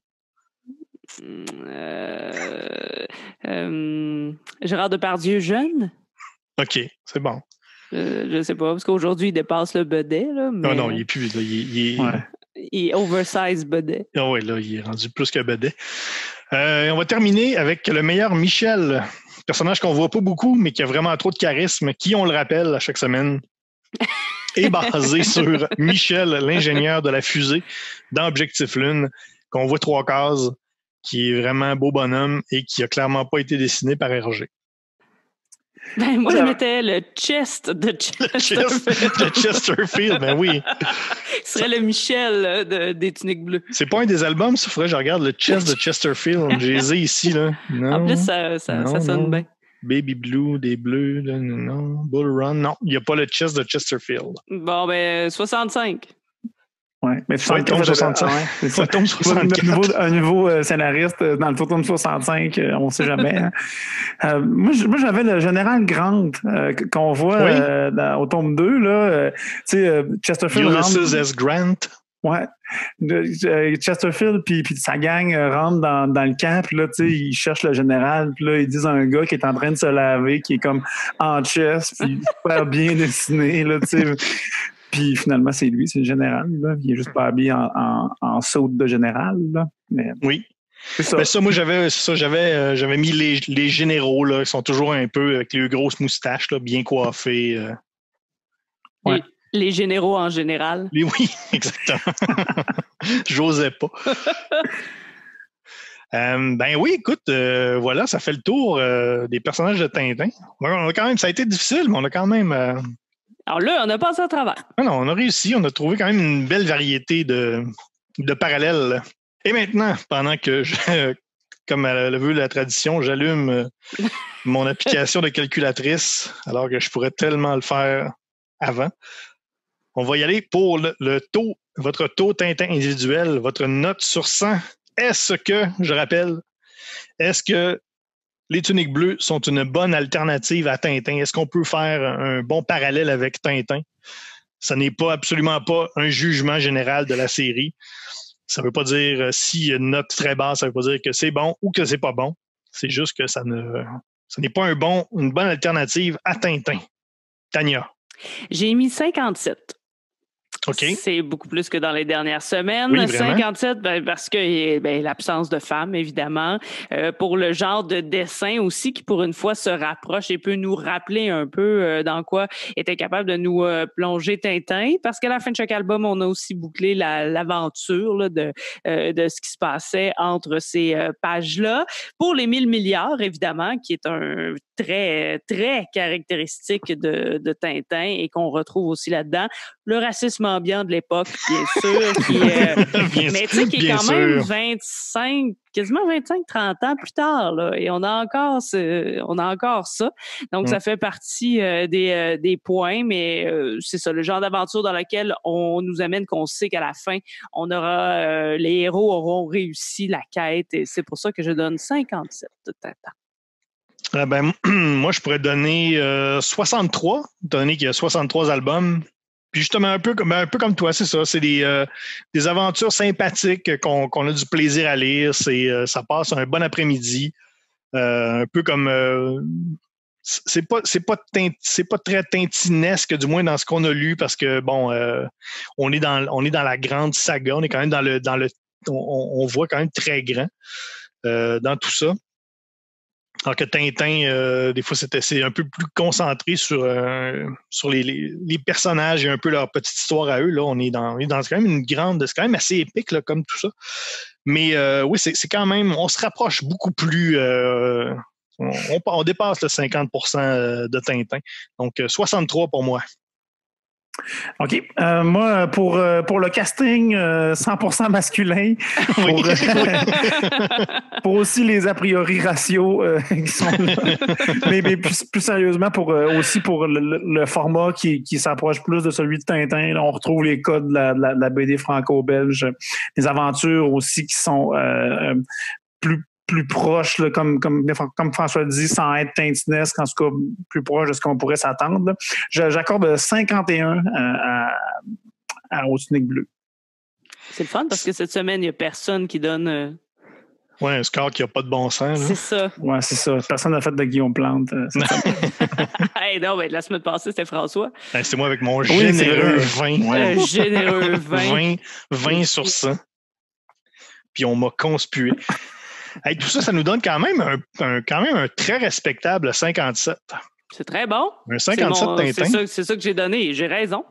Speaker 3: Gérard Depardieu jeune?
Speaker 2: OK, c'est bon.
Speaker 3: Je sais pas, parce qu'aujourd'hui, il dépasse le bedet. Là, mais...
Speaker 2: Non, il est plus. Là,
Speaker 3: il est oversize bedet.
Speaker 2: Ah oui, là, il est rendu plus que bedet. On va terminer avec le meilleur Michel, personnage qu'on voit pas beaucoup, mais qui a vraiment trop de charisme, qui, on le rappelle à chaque semaine, est basé sur Michel, l'ingénieur de la fusée dans Objectif Lune, qu'on voit 3 cases, qui est vraiment un beau bonhomme et qui a clairement pas été dessiné par Hergé.
Speaker 3: Ben, moi, je mettais le chest de
Speaker 2: Chesterfield, ben oui.
Speaker 3: Ce serait le Michel des Tuniques Bleues.
Speaker 2: C'est pas un des albums, ça. Faudrait que je regarde le chest de Chesterfield. J'ai les ai ici, là. Non,
Speaker 3: en plus, ça sonne bien.
Speaker 2: Baby Blue, des bleus, là, non. Bull Run, non. Il n'y a pas le chest de Chesterfield.
Speaker 3: Bon, ben, 65.
Speaker 4: Ouais, mais
Speaker 2: ça tombe 65.
Speaker 4: Ouais, ça tombe 64. Un nouveau scénariste dans le tome 65, on ne sait jamais. Hein. Moi, j'avais le général Grant qu'on voit au tome 2. Là, Chesterfield.
Speaker 2: Ulysses S. Grant.
Speaker 4: Ouais. Chesterfield puis sa gang rentrent dans le camp, puis là, ils cherchent le général, puis là, ils disent à un gars qui est en train de se laver, qui est comme en chest, puis super bien dessiné, là, tu sais. Puis finalement, c'est lui, c'est le général. Là. Il est juste pas habillé en saute de général. Là. Mais,
Speaker 2: oui. C'est ça. Ben ça, moi, j'avais mis les généraux, là, qui sont toujours un peu avec les grosses moustaches, là, bien coiffés.
Speaker 3: Ouais. Les généraux en général.
Speaker 2: Oui, exactement. J'osais pas. Ben oui, écoute, voilà, ça fait le tour des personnages de Tintin. On a quand même, ça a été difficile, mais on a quand même...
Speaker 3: Alors là, on a passé à travers.
Speaker 2: Non, on a réussi. On a trouvé quand même une belle variété de parallèles. Et maintenant, pendant que, comme le veut la tradition, j'allume mon application de calculatrice, alors que je pourrais tellement le faire avant, on va y aller pour le taux, votre taux Tintin individuel, votre note sur 100. Est-ce que les Tuniques Bleues sont une bonne alternative à Tintin? Est-ce qu'on peut faire un bon parallèle avec Tintin? Ça n'est absolument pas un jugement général de la série. Ça ne veut pas dire si une note très basse, ça ne veut pas dire que c'est bon ou que c'est pas bon. C'est juste que ça n'est pas une bonne alternative à Tintin. Tania.
Speaker 3: J'ai mis 57.
Speaker 2: Okay.
Speaker 3: C'est beaucoup plus que dans les dernières semaines.
Speaker 2: Oui,
Speaker 3: 57, parce que l'absence de femmes, évidemment. Pour le genre de dessin aussi, qui pour une fois se rapproche et peut nous rappeler un peu dans quoi était capable de nous plonger Tintin. Parce qu'à la fin de chaque album, on a aussi bouclé l'aventure là, de ce qui se passait entre ces pages-là. Pour les 1000 milliards, évidemment, qui est un très, très caractéristique de Tintin et qu'on retrouve aussi là-dedans. Le racisme ambiant de l'époque, bien sûr, mais tu sais, qui est quand même 25-30 ans plus tard, là, et on a encore ça. Donc, ça fait partie des points, mais c'est ça, le genre d'aventure dans laquelle on nous amène qu'on sait qu'à la fin, les héros auront réussi la quête, et c'est pour ça que je donne 57 de Tintin.
Speaker 2: Moi, je pourrais donner 63, donné qu'il y a 63 albums. Puis justement, un peu comme toi, c'est ça. C'est des aventures sympathiques qu'on a du plaisir à lire. Ça passe un bon après-midi. Un peu comme... c'est pas très tintinesque, du moins dans ce qu'on a lu, parce que, bon, on est dans la grande saga. On est quand même on voit quand même très grand dans tout ça. Alors que Tintin, des fois, c'est un peu plus concentré sur les personnages et un peu leur petite histoire à eux. Là, on est dans quand même une grande... C'est quand même assez épique, là, comme tout ça. Mais oui, c'est quand même... On se rapproche beaucoup plus... on dépasse le 50% de Tintin. Donc, 63 pour moi.
Speaker 4: OK. Moi, pour le casting 100% masculin, pour aussi les a priori ratios qui sont là, mais plus sérieusement, aussi pour le format qui s'approche plus de celui de Tintin. Là, on retrouve les codes de la BD franco-belge, des aventures aussi qui sont plus proche, là, comme François dit, sans être tintinesque, en tout cas plus proche de ce qu'on pourrait s'attendre. J'accorde 51 aux Tuniques Bleues.
Speaker 3: C'est le fun parce que cette semaine, il n'y a personne qui donne...
Speaker 2: Oui, un score qui n'a pas de bon sens.
Speaker 3: C'est ça.
Speaker 4: Oui, c'est ça. Personne n'a fait de Guillaume Plante.
Speaker 3: Hey, non, mais la semaine passée, c'était François.
Speaker 2: C'est moi avec mon généreux 20.
Speaker 3: Ouais. Généreux 20.
Speaker 2: 20 sur 100. Puis on m'a conspué. Hey, tout ça, ça nous donne quand même un très respectable 57.
Speaker 3: C'est très bon.
Speaker 2: Un 57 Tintin.
Speaker 3: C'est ça que j'ai donné. J'ai raison.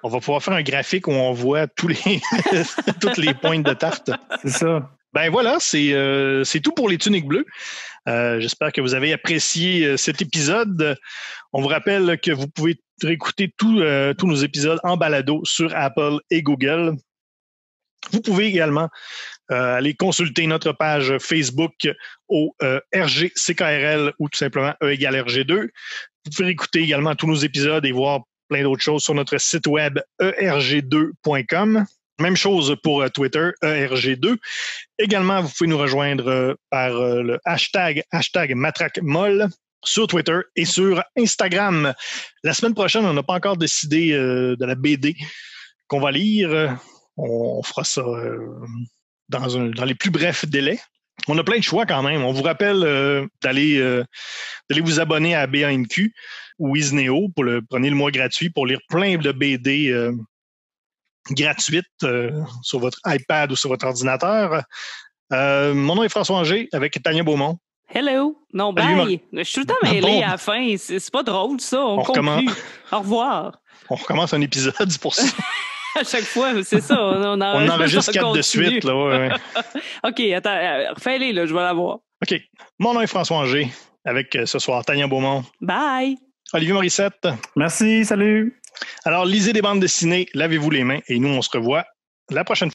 Speaker 2: On va pouvoir faire un graphique où on voit toutes les pointes de tarte.
Speaker 4: C'est ça.
Speaker 2: Ben voilà, c'est tout pour les tuniques bleues. J'espère que vous avez apprécié cet épisode. On vous rappelle que vous pouvez réécouter tous nos épisodes en balado sur Apple et Google. Vous pouvez également aller consulter notre page Facebook au RGCKRL ou tout simplement E égale RG2. Vous pouvez écouter également tous nos épisodes et voir plein d'autres choses sur notre site web erg2.com. Même chose pour Twitter, ERG2. Également, vous pouvez nous rejoindre par le hashtag MatraqueMolle sur Twitter et sur Instagram. La semaine prochaine, on n'a pas encore décidé de la BD qu'on va lire. On fera ça dans les plus brefs délais. On a plein de choix quand même. On vous rappelle d'aller vous abonner à BANQ ou Isneo prenez le mois gratuit pour lire plein de BD gratuite sur votre iPad ou sur votre ordinateur. Mon nom est François Angers avec Tania Beaumont.
Speaker 3: Hello! Non, bye! Je suis tout le temps mêlé à la fin. C'est pas drôle, ça. On conclut. Au revoir.
Speaker 2: On recommence un épisode, c'est pour ça.
Speaker 3: À chaque fois, c'est ça. On
Speaker 2: enregistre 4 de suite. Là, ouais.
Speaker 3: OK, attends. Refais-les, là, je vais la voir.
Speaker 2: OK. Mon nom est François Angers avec ce soir Tania Beaumont.
Speaker 3: Bye!
Speaker 2: Olivier Morissette.
Speaker 4: Merci, salut!
Speaker 2: Alors, lisez des bandes dessinées, lavez-vous les mains et nous, on se revoit la prochaine fois.